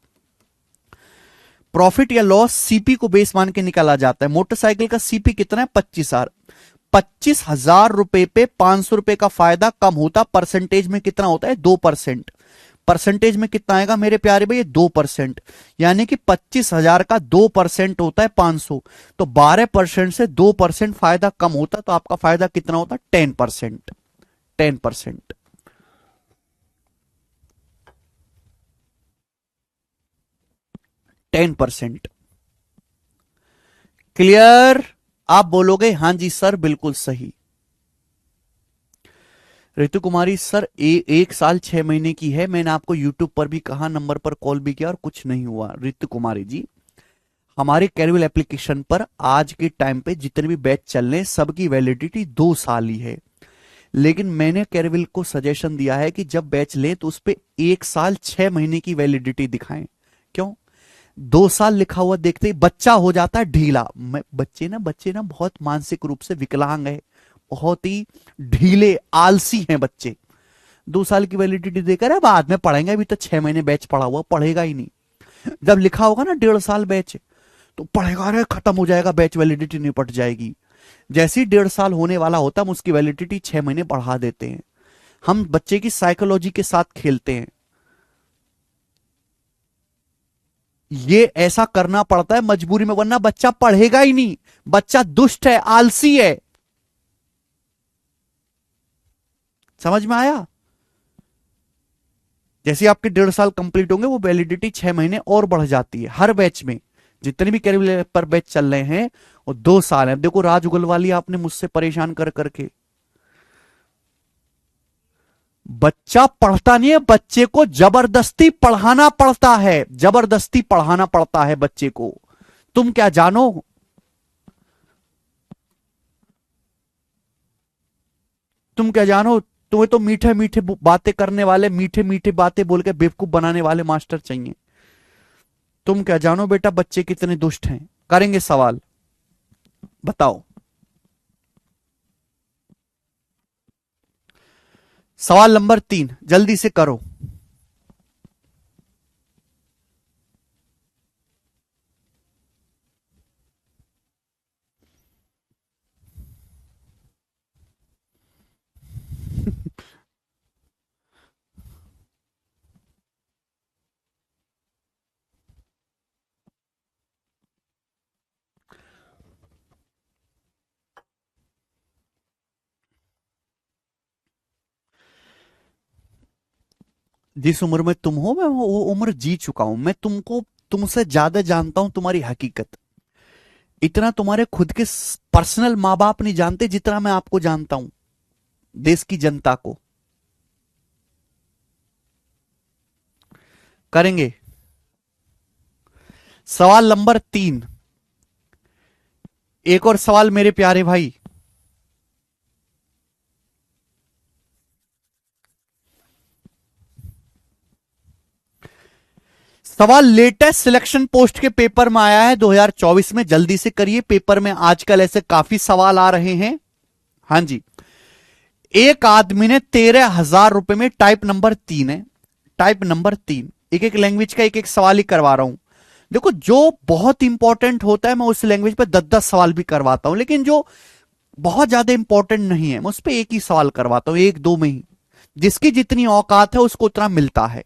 प्रॉफिट या लॉस सीपी को बेस मान के निकाला जाता है। मोटरसाइकिल का सीपी कितना है? 25,000। 25,000 रुपए पे 500 रुपए का फायदा कम होता, परसेंटेज में कितना होता है? 2%। परसेंटेज में कितना आएगा मेरे प्यारे भाई? 2%। यानी कि 25,000 का 2% होता है 500, तो 12% से 2% फायदा कम होता, तो आपका फायदा कितना होता? 10%। 10%। 10%। क्लियर? आप बोलोगे हां जी सर बिल्कुल सही। ऋतु कुमारी सर 1 साल 6 महीने की है, मैंने आपको यूट्यूब पर भी कहा, नंबर पर कॉल भी किया और कुछ नहीं हुआ। ऋतु कुमारी जी, हमारे कैरविल एप्लीकेशन पर आज के टाइम पे जितने भी बैच चल रहे हैं सबकी वैलिडिटी 2 साल ही है। लेकिन मैंने कैरविल को सजेशन दिया है कि जब बैच लें तो उस पर 1 साल 6 महीने की वैलिडिटी दिखाएं। क्यों? 2 साल लिखा हुआ देखते ही बच्चा हो जाता है ढीला। बच्चे ना बहुत मानसिक रूप से विकलांग है, बहुत ही ढीले आलसी हैं बच्चे। 2 साल की वैलिडिटी देकर है बाद में पढ़ेंगे, अभी तो 6 महीने बैच पढ़ा हुआ, पढ़ेगा ही नहीं। जब लिखा होगा ना 1.5 साल बैच, तो पढ़ेगा, अरे खत्म हो जाएगा बैच, वैलिडिटी निपट जाएगी। जैसे ही 1.5 साल होने वाला होता हम उसकी वैलिडिटी 6 महीने बढ़ा देते हैं। हम बच्चे की साइकोलॉजी के साथ खेलते हैं। ये ऐसा करना पड़ता है मजबूरी में, वरना बच्चा पढ़ेगा ही नहीं। बच्चा दुष्ट है, आलसी है। समझ में आया? जैसे आपके 1.5 साल कंप्लीट होंगे वो वैलिडिटी 6 महीने और बढ़ जाती है हर बैच में। जितने भी कैलिपर बैच चल रहे हैं वो 2 साल है। देखो राज उगलवाली आपने मुझसे परेशान कर करके, बच्चा पढ़ता नहीं है, बच्चे को जबरदस्ती पढ़ाना पड़ता है, जबरदस्ती पढ़ाना पड़ता है बच्चे को। तुम क्या जानो, तुम क्या जानो, तुम्हें तो मीठे मीठे बातें करने वाले, मीठे मीठे बातें बोल के बेवकूफ बनाने वाले मास्टर चाहिए। तुम क्या जानो बेटा बच्चे कितने दुष्ट हैं। करेंगे सवाल, बताओ। सवाल नंबर 3 जल्दी से करो। जिस उम्र में तुम हो मैं वो उम्र जी चुका हूं। मैं तुमको, तुमसे ज्यादा जानता हूं तुम्हारी हकीकत। इतना तुम्हारे खुद के पर्सनल माँ बाप नहीं जानते जितना मैं आपको जानता हूं, देश की जनता को। करेंगे सवाल नंबर 3। एक और सवाल मेरे प्यारे भाई। सवाल लेटेस्ट सिलेक्शन पोस्ट के पेपर में आया है 2024 में, जल्दी से करिए। पेपर में आजकल ऐसे काफी सवाल आ रहे हैं। हां जी, एक आदमी ने 13,000 रुपए में, टाइप नंबर 3 है, टाइप नंबर 3, एक एक लैंग्वेज का एक एक सवाल ही करवा रहा हूं। देखो जो बहुत इंपॉर्टेंट होता है मैं उस लैंग्वेज पे 10-10 सवाल भी करवाता हूं, लेकिन जो बहुत ज्यादा इंपॉर्टेंट नहीं है मैं उस पर एक ही सवाल करवाता हूं, एक दो में ही। जिसकी जितनी औकात है उसको उतना मिलता है।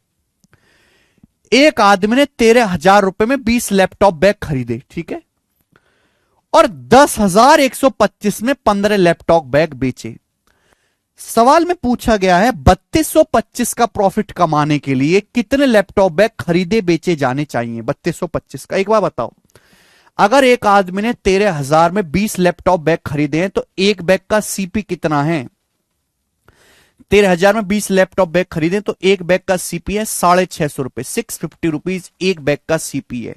एक आदमी ने 13,000 रुपए में 20 लैपटॉप बैग खरीदे, ठीक है, और 10,125 में 15 लैपटॉप बैग बेचे। सवाल में पूछा गया है 3225 का प्रॉफिट कमाने के लिए कितने लैपटॉप बैग खरीदे बेचे जाने चाहिए। 3225 का, एक बार बताओ। अगर एक आदमी ने 13,000 में 20 लैपटॉप बैग खरीदे हैं तो एक बैग का सीपी कितना है। 13,000 में 20 लैपटॉप बैग खरीदे तो एक बैग का सीपी है 650 रुपए, 650 रुपीज एक बैग का सीपी है।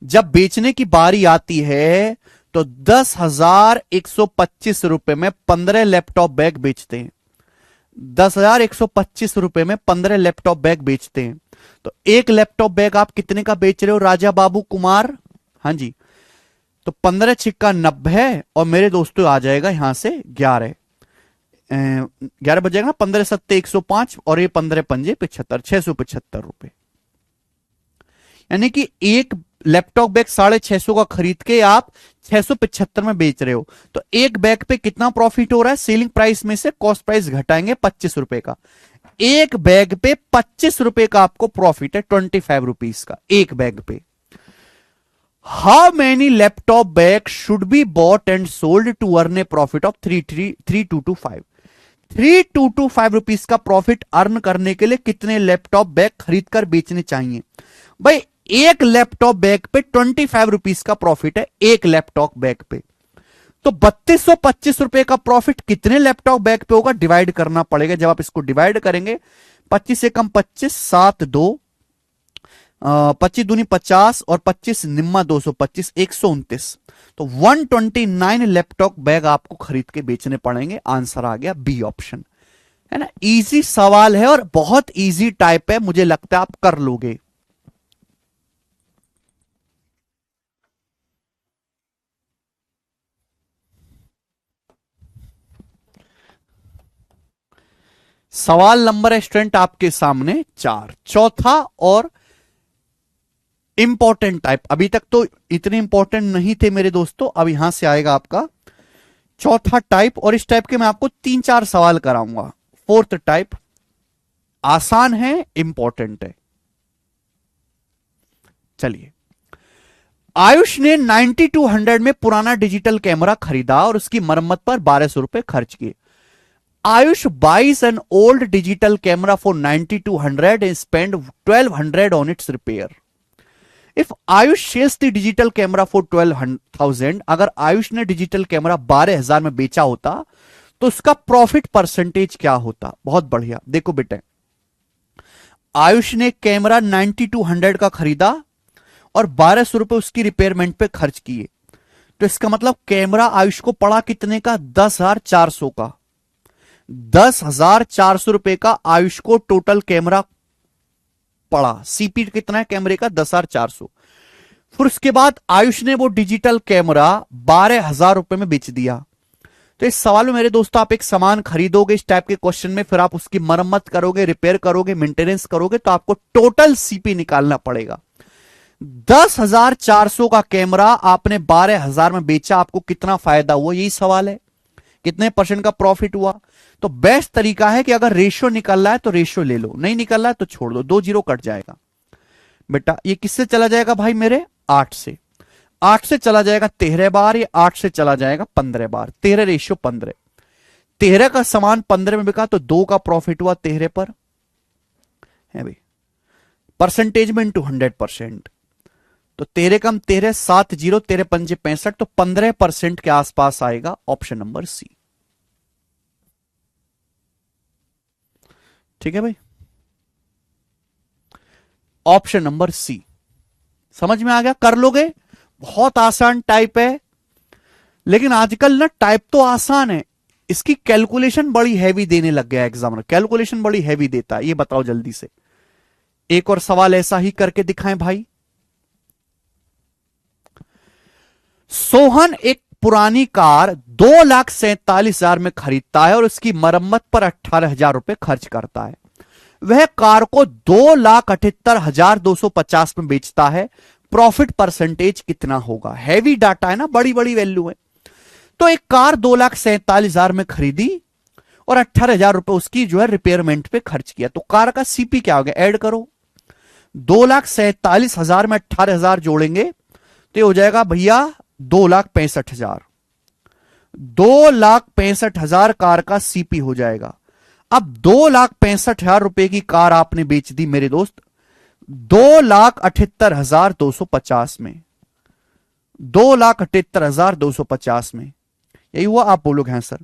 जब बेचने की बारी आती है तो 10,125 रुपए में 15 लैपटॉप बैग बेचते हैं। 10,125 रुपए में 15 लैपटॉप बैग बेचते हैं। तो एक लैपटॉप बैग आप कितने का बेच रहे हो राजा बाबू कुमार। हां जी, तो 15 छिक्का 90 और मेरे दोस्तों आ जाएगा यहां से 11, 11 बजेगा ना, 15 सत्ते 105 और ये 15 पंजे 75, 675 रुपए। यानी कि एक लैपटॉप बैग 650 का खरीद के आप 675 में बेच रहे हो। तो एक बैग पे कितना प्रॉफिट हो रहा है, सेलिंग प्राइस में से कॉस्ट प्राइस घटाएंगे 25 रुपए का, एक बैग पे 25 रुपए का आपको प्रॉफिट है, 25 रुपीज का एक बैग पे। How many laptop bag should be bought and sold to earn a profit of 3225। 3225 rupees का प्रॉफिट अर्न करने के लिए कितने लैपटॉप बैग खरीदकर बेचने चाहिए। भाई एक लैपटॉप बैग पे 25 रुपीज का प्रॉफिट है, एक लैपटॉप बैग पे। तो 3225 रुपए का प्रॉफिट कितने लैपटॉप बैग पे होगा, डिवाइड करना पड़ेगा। जब आप इसको डिवाइड करेंगे 25 से कम 25, 7 2, 25 दूनी 50 और 25 निम्मा 225, 129। तो 129 लैपटॉप बैग आपको खरीद के बेचने पड़ेंगे। आंसर आ गया बी ऑप्शन, है ना। इजी सवाल है और बहुत इजी टाइप है, मुझे लगता है आप कर लोगे। सवाल नंबर स्टूडेंट आपके सामने 4, चौथा और इंपॉर्टेंट टाइप। अभी तक तो इतने इंपॉर्टेंट नहीं थे मेरे दोस्तों, अब यहां से आएगा आपका चौथा टाइप, और इस टाइप के मैं आपको 3-4 सवाल कराऊंगा। फोर्थ टाइप आसान है, इंपॉर्टेंट है। चलिए, आयुष ने 9200 में पुराना डिजिटल कैमरा खरीदा और उसकी मरम्मत पर 1200 रुपए खर्च किए। Ayush buys an old digital camera for 9200 and spend 1200 on its repair. If Ayush sells the digital camera for 12,000, अगर आयुष ने डिजिटल कैमरा 12,000 में बेचा होता तो उसका प्रॉफिट परसेंटेज क्या होता? बहुत बढ़िया, देखो बेटे, आयुष ने कैमरा 9200 का खरीदा और 1200 रुपए उसकी रिपेयरमेंट पे खर्च किए, तो इसका मतलब कैमरा आयुष को पड़ा कितने का? 10,400 का। 10,400 रुपए का आयुष को टोटल कैमरा पड़ा। सीपी कितना है कैमरे का? 10,400। फिर उसके बाद आयुष ने वो डिजिटल कैमरा 12,000 रुपए में बेच दिया। तो इस सवाल में मेरे दोस्तों आप एक सामान खरीदोगे इस टाइप के क्वेश्चन में, फिर आप उसकी मरम्मत करोगे, रिपेयर करोगे, मेंटेनेंस करोगे, तो आपको टोटल सीपी निकालना पड़ेगा। 10,400 का कैमरा आपने 12,000 में बेचा, आपको कितना फायदा हुआ? यही सवाल है, कितने परसेंट का प्रॉफिट हुआ? तो बेस्ट तरीका है कि अगर रेशियो निकल रहा है तो रेशियो ले लो, नहीं निकल रहा है तो छोड़ दो, 2 जीरो कट जाएगा। बेटा ये किससे चला जाएगा भाई मेरे? 8 से। 8 से चला जाएगा 13 बार, ये 8 से चला जाएगा 15 बार। 13 रेशियो 15। 13 का सामान 15 में बिका तो 2 का प्रॉफिट हुआ 13 पर, है भाई, परसेंटेज में इंटू 100%। तो 13 कम 13, 7 जीरो, 13 पंजे 65, तो 15% के आसपास आएगा ऑप्शन नंबर सी। ठीक है भाई, ऑप्शन नंबर सी समझ में आ गया? कर लोगे, बहुत आसान टाइप है, लेकिन आजकल ना टाइप तो आसान है, इसकी कैलकुलेशन बड़ी हैवी देने लग गया एग्जामिनर, कैलकुलेशन बड़ी हैवी देता है। ये बताओ जल्दी से, एक और सवाल ऐसा ही करके दिखाएं भाई। सोहन एक पुरानी कार 2,47,000 में खरीदता है और उसकी मरम्मत पर 18,000 रुपए खर्च करता है। वह कार को 2,78,250 में बेचता है, प्रॉफिट परसेंटेज कितना होगा? हैवी डाटा है ना, बड़ी बड़ी वैल्यू है। तो एक कार 2,47,000 में खरीदी और 18,000 रुपए उसकी जो है रिपेयरमेंट पे खर्च किया, तो कार का सीपी क्या हो गया? ऐड करो, 2,47,000 में 18,000 जोड़ेंगे तो ये हो जाएगा भैया 2,65,000। 2,65,000 कार का सीपी हो जाएगा। अब 2,65,000 रुपए की कार आपने बेच दी मेरे दोस्त 2,78,250 में, 2,78,250 में, यही हुआ? आप बोलोगे हाँ सर।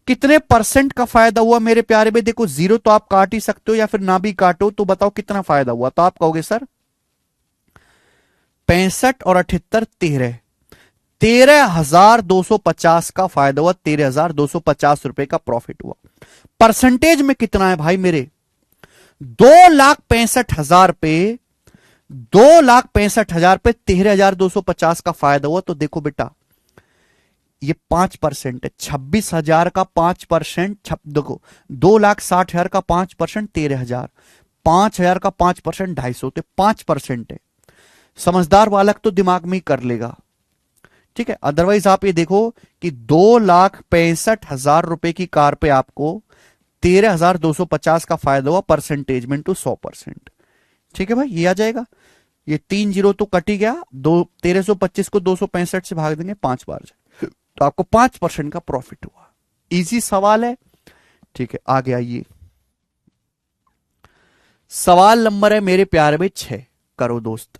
कितने परसेंट का फायदा हुआ मेरे प्यारे भाई? देखो जीरो तो आप काट ही सकते हो या फिर ना भी काटो, तो बताओ कितना फायदा हुआ? तो आप कहोगे सर 65 और 78, 13, 13,250 का फायदा हुआ, 13,250 रुपए का प्रॉफिट हुआ। परसेंटेज में कितना है भाई मेरे? 2,65,000 पे, 2,65,000 पे 13,250 का फायदा हुआ, तो देखो बेटा ये 5% है, 26,000 का 5%, देखो 2,60,000 का 5%, 13,000, 5,000 का 5%, 250, तो 5% है। समझदार बालक तो दिमाग में ही कर लेगा, ठीक है। अदरवाइज आप ये देखो कि 2,65,000 रुपए की कार पे आपको 13,250 का फायदा हुआ, परसेंटेज में टू 100%। ठीक है भाई, ये आ जाएगा। ये 3 जीरो तो कट ही गया, 1325 को 265 से भाग देंगे 5 बार जाए, तो आपको 5% का प्रॉफिट हुआ। इजी सवाल है, ठीक है। आगे आइए, सवाल नंबर है मेरे प्यारे में 6, करो दोस्त।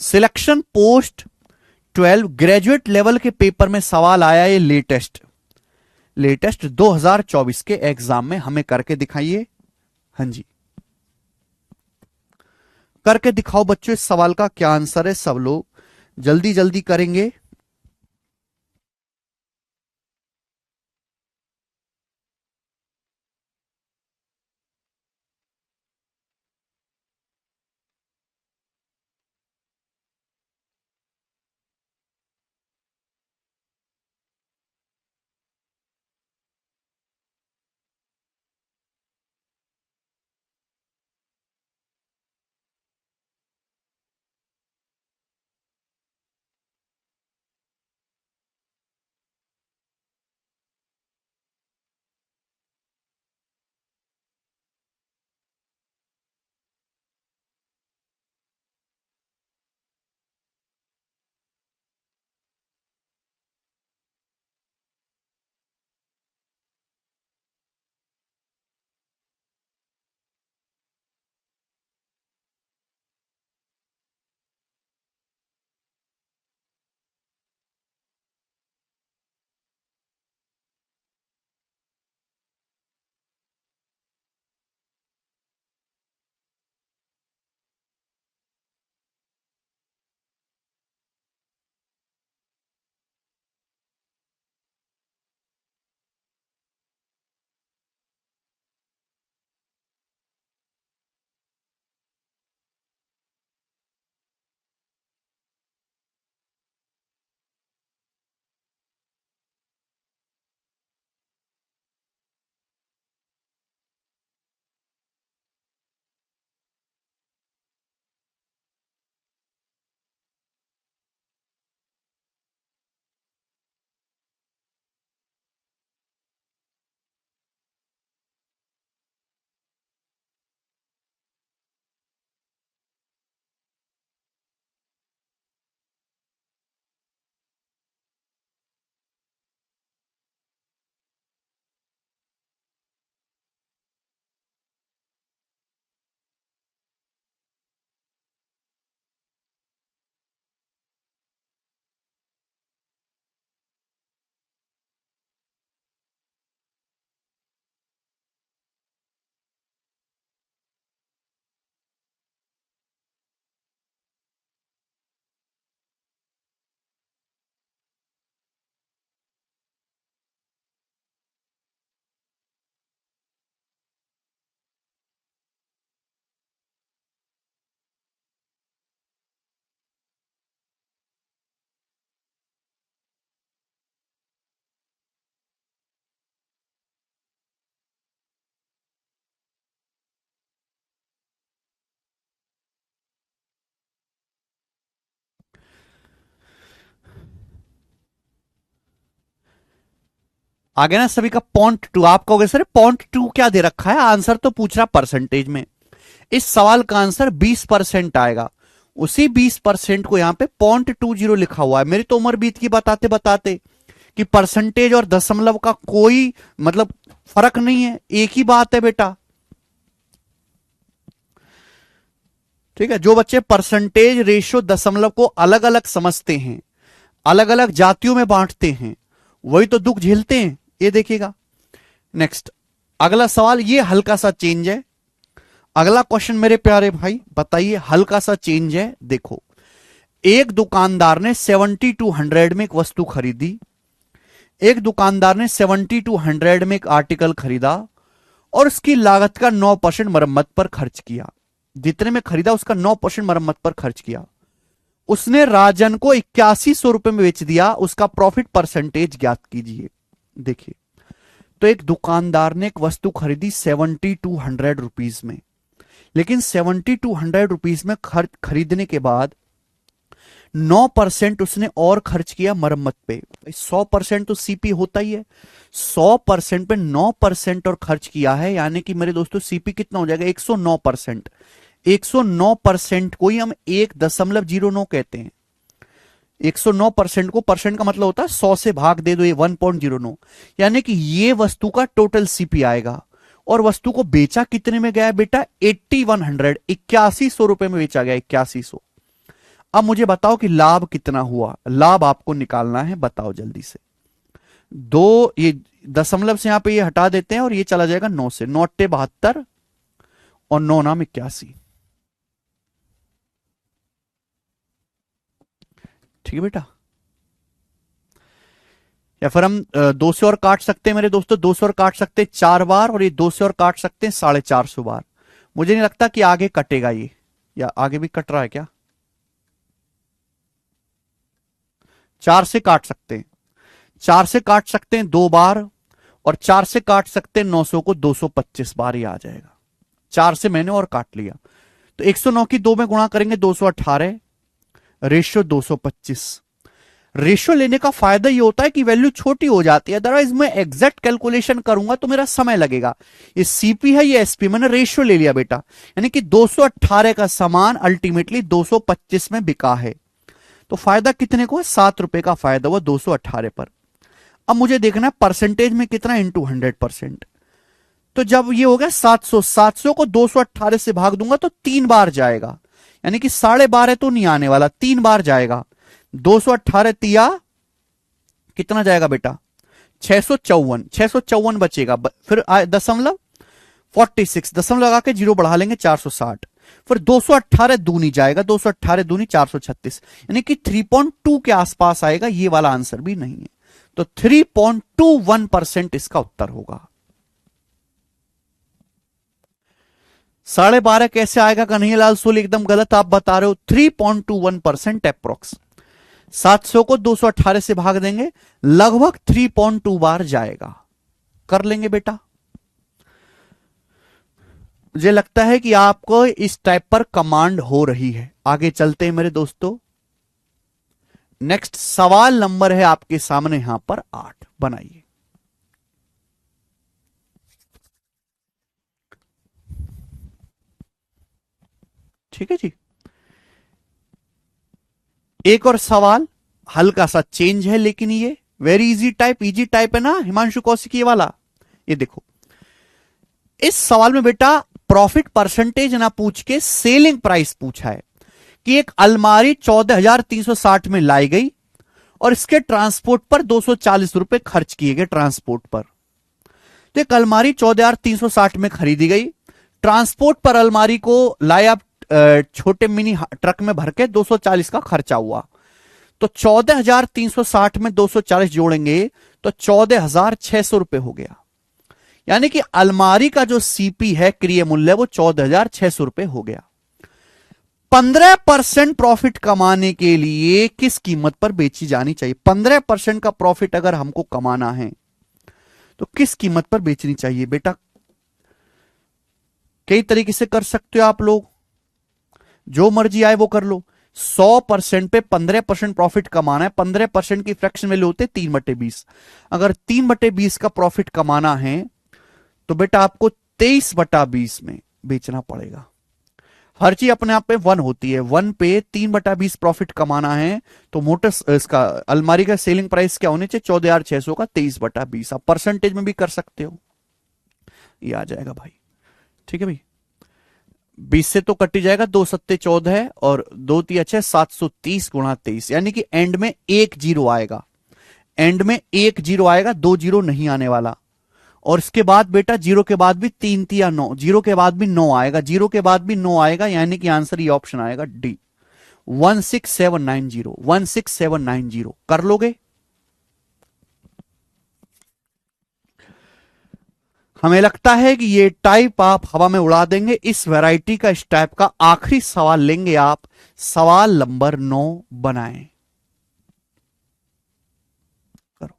सिलेक्शन पोस्ट 12 ग्रेजुएट लेवल के पेपर में सवाल आया, ये लेटेस्ट 2024 के एग्जाम में, हमें करके दिखाइए। हाँ जी, करके दिखाओ बच्चों, इस सवाल का क्या आंसर है? सब लोग जल्दी जल्दी करेंगे। आगे ना सभी का .2। आप कहोगे सर .2 क्या दे रखा है, आंसर तो पूछ रहा परसेंटेज में। इस सवाल का आंसर 20% आएगा। उसी 20% को यहां पे .20 लिखा हुआ है। मेरी तो उम्र बीत की बताते बताते कि परसेंटेज और दशमलव का कोई मतलब फर्क नहीं है, एक ही बात है बेटा। ठीक है, जो बच्चे परसेंटेज रेशियो दशमलव को अलग अलग समझते हैं, अलग अलग जातियों में बांटते हैं, वही तो दुख झेलते हैं। ये देखिएगा। नेक्स्ट अगला सवाल, ये हल्का सा चेंज है। अगला क्वेश्चन मेरे प्यारे भाई बताइए, हल्का सा चेंज है। देखो, एक दुकानदार ने 7200 में एक वस्तु खरीदी, एक दुकानदार ने 7200 में एक आर्टिकल खरीदा और उसकी लागत का 9% मरम्मत पर खर्च किया। जितने में खरीदा उसका 9% मरम्मत पर खर्च किया। उसने राजन को 8100 रुपए में बेच दिया, उसका प्रॉफिट परसेंटेज ज्ञात कीजिए। देखिए, तो एक दुकानदार ने एक वस्तु खरीदी 7200 रुपीज में, लेकिन 7200 रुपीज में खरीदने के बाद 9% उसने और खर्च किया मरम्मत पे। 100% तो सीपी होता ही है, 100% पे 9% और खर्च किया है, यानी कि मेरे दोस्तों सीपी कितना हो जाएगा, 109%। 109% को ही हम 1.09 कहते हैं। 109% को, परसेंट का मतलब होता है 100 से भाग दे दो, ये 1.09, यानी कि ये वस्तु का टोटल सीपी आएगा। और वस्तु को बेचा कितने में गया बेटा, 8100, 8100 रुपए में बेचा गया, 8100। अब मुझे बताओ कि लाभ कितना हुआ, लाभ आपको निकालना है, बताओ जल्दी से। दो ये दशमलव से यहां पे ये हटा देते हैं और ये चला जाएगा 9 से, 9 टे 72 और 9 नाम 81। ठीक है बेटा, या फिर हम 2 से और काट सकते हैं मेरे दोस्तों, 2 से और काट सकते हैं 4 बार, और ये 2 से और काट सकते हैं 450 बार। मुझे नहीं लगता कि आगे कटेगा ये, या आगे भी कट रहा है क्या। 4 से काट सकते हैं, 4 से काट सकते हैं 2 बार, और 4 से काट सकते हैं 900 को 225 बार, ही आ जाएगा। 4 से मैंने और काट लिया, तो 109 की 2 में गुणा करेंगे 218, रेशियो 225। रेशियो लेने का फायदा ये होता है कि वैल्यू छोटी हो जाती है, अदरवाइज मैं एग्जैक्ट कैलकुलेशन करूंगा तो मेरा समय लगेगा। ये सीपी है, ये एसपी, मैंने रेशियो ले लिया बेटा, यानी कि 218 का सामान अल्टीमेटली 225 में बिका है। तो फायदा कितने को है, 7 रुपए का फायदा हुआ 218 पर। अब मुझे देखना है परसेंटेज में कितना, इंटू 100%। तो जब ये हो गया 700, 700 को 218 से भाग दूंगा तो 3 बार जाएगा, यानी कि 12.5 तो नहीं आने वाला, 3 बार जाएगा। 218 तिया कितना जाएगा बेटा, 654, 654 बचेगा। फिर दशमलव 46, दशमलव लगा के 0 बढ़ा लेंगे 460। फिर 218 दूनी जाएगा, 218 दूनी 436, यानी कि 3.2 के आसपास आएगा। ये वाला आंसर भी नहीं है, तो 3.21% इसका उत्तर होगा। 12.5 कैसे आएगा कन्हैयालाल सोल, एकदम गलत आप बता रहे हो। 3.21% अप्रोक्स। 700 को 218 से भाग देंगे, लगभग 3.2 बार जाएगा। कर लेंगे बेटा। मुझे लगता है कि आपको इस टाइप पर कमांड हो रही है। आगे चलते हैं मेरे दोस्तों। नेक्स्ट सवाल नंबर है आपके सामने यहां पर 8, बनाइए। ठीक है जी, एक और सवाल हल्का सा चेंज है, लेकिन ये very easy type, easy type है ना हिमांशु कौशिक ये वाला। ये देखो, इस सवाल में बेटा प्रॉफिट परसेंटेज ना पूछ के सेलिंग प्राइस पूछा है कि एक अलमारी 14,360 में लाई गई और इसके ट्रांसपोर्ट पर 240 रुपए खर्च किए गए ट्रांसपोर्ट पर। तो एक अलमारी 14,360 में खरीदी गई, ट्रांसपोर्ट पर अलमारी को लाया छोटे मिनी ट्रक में भर के 240 का खर्चा हुआ। तो 14,360 में 240 जोड़ेंगे तो 14,600 रुपए हो गया, यानी कि अलमारी का जो सीपी है क्रिय मूल्य वो 14,600 रुपए हो गया। 15% प्रॉफिट कमाने के लिए किस कीमत पर बेची जानी चाहिए। 15% का प्रॉफिट अगर हमको कमाना है तो किस कीमत पर बेचनी चाहिए बेटा। कई तरीके से कर सकते हो आप लोग, जो मर्जी आए वो कर लो। 100% पे 15% प्रॉफिट कमाना है। 15% की फ्रैक्शन वैल्यू होते 3/20। अगर 3/20 का प्रॉफिट कमाना है तो बेटा आपको 23/20 में बेचना पड़ेगा। हर चीज अपने आप में 1 होती है। 1 पे 3/20 प्रॉफिट कमाना है तो मोटर इसका अलमारी का सेलिंग प्राइस क्या होने चाहिए? 14,600 का 23/20। आप परसेंटेज में भी कर सकते हो, ये आ जाएगा भाई। ठीक है भाई, 20 से तो कट ही जाएगा, 2 सत्ते 14 है और 2 तिया 6, 730 × 23, यानी कि एंड में एक जीरो आएगा। एंड में एक जीरो आएगा, 2 जीरो नहीं आने वाला। और इसके बाद बेटा जीरो के बाद भी 3 तिया 9, जीरो के बाद भी 9 आएगा, जीरो के बाद भी 9 आएगा, यानी कि आंसर ये ऑप्शन आएगा डी, 16790। 16790 कर लोगे? हमें लगता है कि ये टाइप आप हवा में उड़ा देंगे। इस वैरायटी का, इस टाइप का आखिरी सवाल लेंगे आप। सवाल नंबर 9 बनाएं। करो।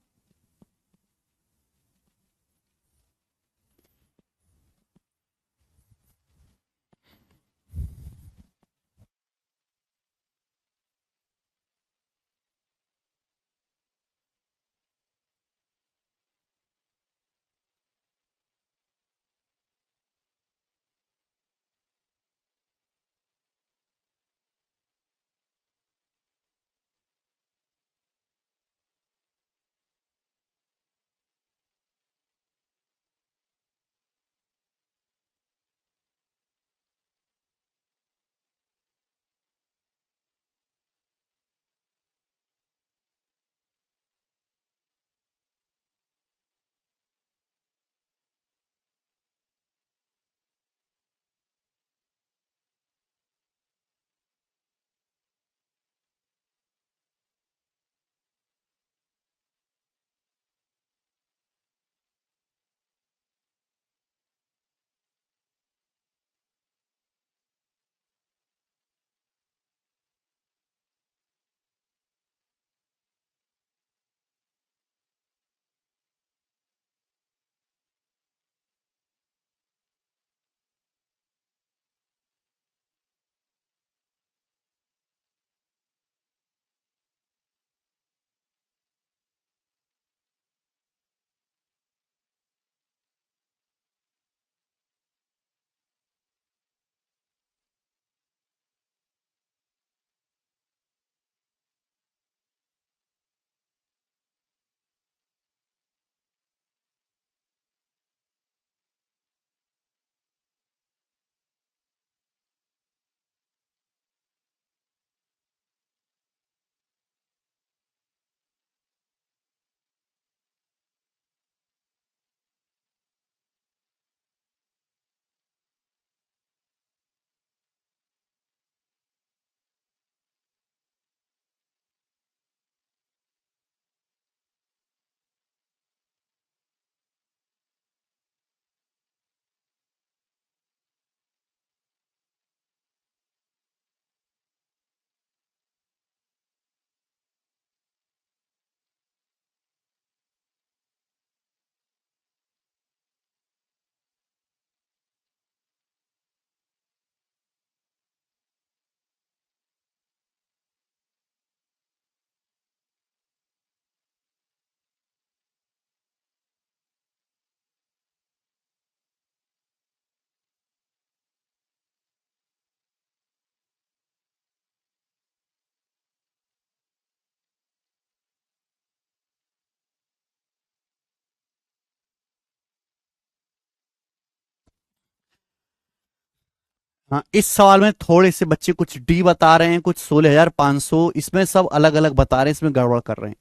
हाँ, इस सवाल में थोड़े से बच्चे कुछ डी बता रहे हैं, कुछ 16,500, इसमें सब अलग अलग बता रहे हैं, इसमें गड़बड़ कर रहे हैं।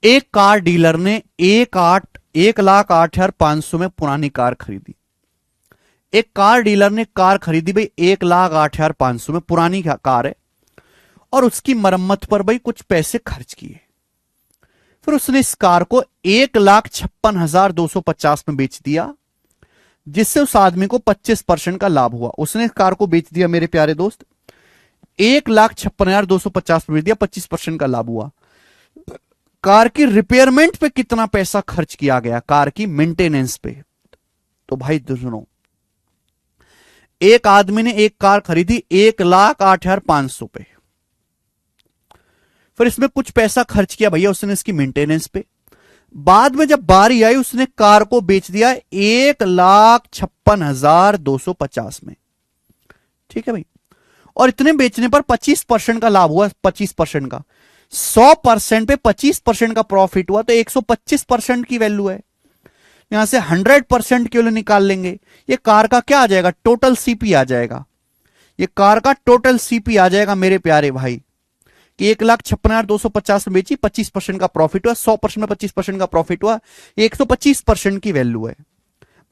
एक कार डीलर ने 1,08,500 में पुरानी कार खरीदी। एक कार डीलर ने कार खरीदी भाई 1,08,500 में, पुरानी कार है, और उसकी मरम्मत पर भाई कुछ पैसे खर्च किए। फिर उसने इस कार को 1,56,250 में बेच दिया, जिससे उस आदमी को 25% का लाभ हुआ। उसने कार को बेच दिया मेरे प्यारे दोस्त, 1,56,250 में बेच दिया, 25% का लाभ हुआ। कार की रिपेयरमेंट पे कितना पैसा खर्च किया गया? कार की मेंटेनेंस पे। तो भाई सुनो, एक आदमी ने एक कार खरीदी 1,08,500 पे, फिर इसमें कुछ पैसा खर्च किया भैया उसने इसकी मेंटेनेंस पे। बाद में जब बारी आई उसने कार को बेच दिया 1,56,250 में। ठीक है भाई, और इतने बेचने पर 25% का लाभ हुआ, 25% का, 100% पे 25% का प्रॉफिट हुआ तो 125% की वैल्यू है। यहां से 100% के लिए निकाल लेंगे, ये कार का क्या आ जाएगा, टोटल सीपी आ जाएगा। ये कार का टोटल सीपी आ जाएगा मेरे प्यारे भाई कि 1,56,250 में बेची, 25% का प्रॉफिट हुआ, 100% में 25% का प्रॉफिट हुआ, 125% की वैल्यू है।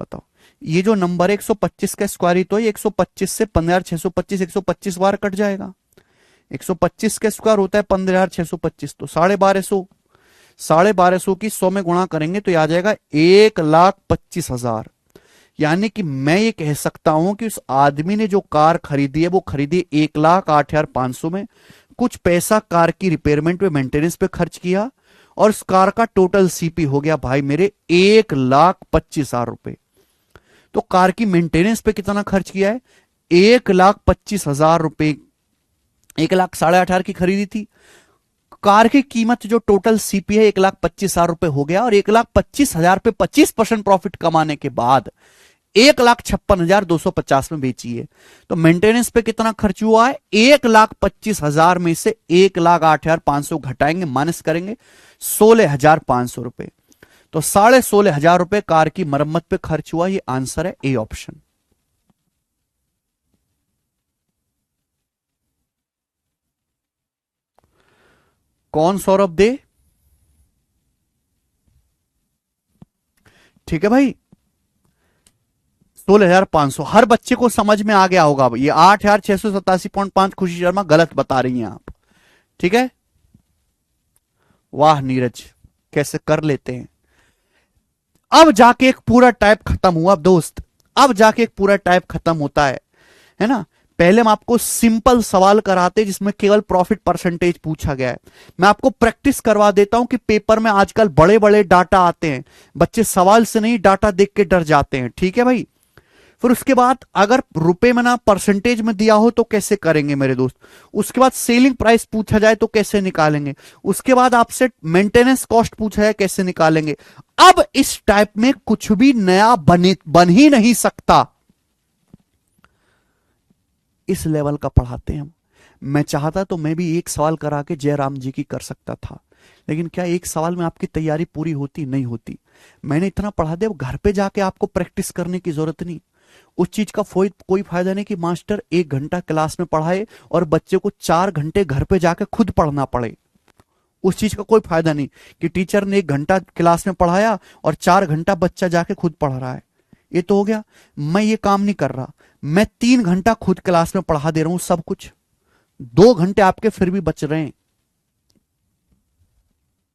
बताओ ये जो नंबर है 125 का स्क्वायर ही तो है, 125 से 15,625 125 बार कट जाएगा। 125 का स्क्वायर होता है 15,625, तो 1250, 1250 की 100 में गुणा करेंगे तो आ जाएगा 1,25,000। यानी कि मैं ये कह सकता हूं कि उस आदमी ने जो कार खरीदी है वो खरीदी 1,08,500 में, कुछ पैसा कार की रिपेयरमेंट में मेंटेनेंस पे खर्च किया और उस कार का टोटल सीपी हो गया भाई मेरे 1,25,000 रुपए। तो कार की मेंटेनेंस पे कितना खर्च किया है, 1,25,000 रुपए। 1,18,500 की खरीदी थी, कार की कीमत जो टोटल सीपी है 1,25,000 रुपए हो गया, और 1,25,000 पे 25% प्रॉफिट कमाने के बाद 1,56,250 में बेची है। तो मेंटेनेंस पे कितना खर्च हुआ है, 1,25,000 में से 1,08,500 घटाएंगे, माइनस करेंगे 16,500 रुपए। तो 16,500 रुपए कार की मरम्मत पे खर्च हुआ। ये आंसर है ए ऑप्शन। कौन सौरभ दे, ठीक है भाई, 16,500 हर बच्चे को समझ में आ गया होगा। ये 8,687.5 खुशी शर्मा गलत बता रही हैं आप, ठीक है। वाह नीरज, कैसे कर लेते हैं। अब जाके एक पूरा टाइप खत्म हुआ दोस्त, अब जाके एक पूरा टाइप खत्म होता है ना। पहले हम आपको सिंपल सवाल कराते जिसमें केवल प्रॉफिट परसेंटेज पूछा गया है। मैं आपको प्रैक्टिस करवा देता हूं कि पेपर में आजकल बड़े बड़े डाटा आते हैं, बच्चे सवाल से नहीं डाटा देख के डर जाते हैं, ठीक है भाई। फिर उसके बाद अगर रुपए में ना परसेंटेज में दिया हो तो कैसे करेंगे मेरे दोस्त। उसके बाद सेलिंग प्राइस पूछा जाए तो कैसे निकालेंगे। उसके बाद आपसे मेंटेनेंस कॉस्ट पूछा जाए कैसे निकालेंगे। अब इस टाइप में कुछ भी नया बन ही नहीं सकता। इस लेवल का पढ़ाते हैं हम। मैं चाहता तो मैं भी एक सवाल करा के जयराम जी की कर सकता था, लेकिन क्या एक सवाल में आपकी तैयारी पूरी होती, नहीं होती। मैंने इतना पढ़ा दिया, घर पे जाके आपको प्रैक्टिस करने की जरूरत नहीं। उस चीज का कोई फायदा नहीं कि मास्टर 1 घंटा क्लास में पढ़ाए और बच्चे को 4 घंटे घर पे जाके खुद पढ़ना पड़े। उस चीज का कोई फायदा नहीं कि टीचर ने 1 घंटा क्लास में पढ़ाया और 4 घंटा बच्चा जाके खुद पढ़ रहा है। ये तो हो गया। मैं ये काम नहीं कर रहा, मैं 3 घंटा खुद क्लास में पढ़ा दे रहा हूं सब कुछ, 2 घंटे आपके फिर भी बच रहे हैं,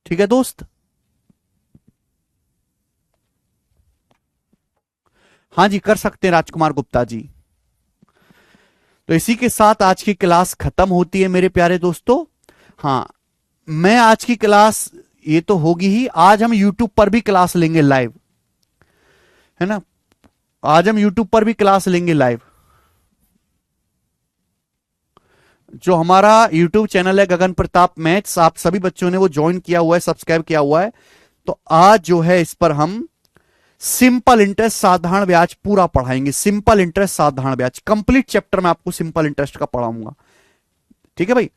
ठीक है दोस्त। हाँ जी कर सकते हैं राजकुमार गुप्ता जी। तो इसी के साथ आज की क्लास खत्म होती है मेरे प्यारे दोस्तों। हाँ, मैं आज की क्लास ये तो होगी ही, आज हम YouTube पर भी क्लास लेंगे लाइव, है ना। आज हम YouTube पर भी क्लास लेंगे लाइव। जो हमारा YouTube चैनल है गगन प्रताप मैथ्स, आप सभी बच्चों ने वो ज्वाइन किया हुआ है, सब्सक्राइब किया हुआ है। तो आज जो है इस पर हम सिंपल इंटरेस्ट साधारण ब्याज पूरा पढ़ाएंगे। सिंपल इंटरेस्ट साधारण ब्याज कंप्लीट चैप्टर में आपको सिंपल इंटरेस्ट का पढ़ाऊंगा, ठीक है भाई।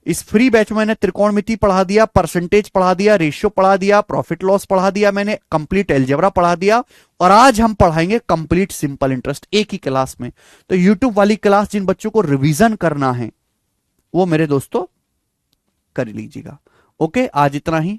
इस फ्री बैच में मैंने त्रिकोणमिति पढ़ा दिया, परसेंटेज पढ़ा दिया, रेशियो पढ़ा दिया, प्रॉफिट लॉस पढ़ा दिया, मैंने कंप्लीट अलजेब्रा पढ़ा दिया, और आज हम पढ़ाएंगे कंप्लीट सिंपल इंटरेस्ट एक ही क्लास में। तो यूट्यूब वाली क्लास जिन बच्चों को रिवीजन करना है वो मेरे दोस्तों कर लीजिएगा। ओके, आज इतना ही।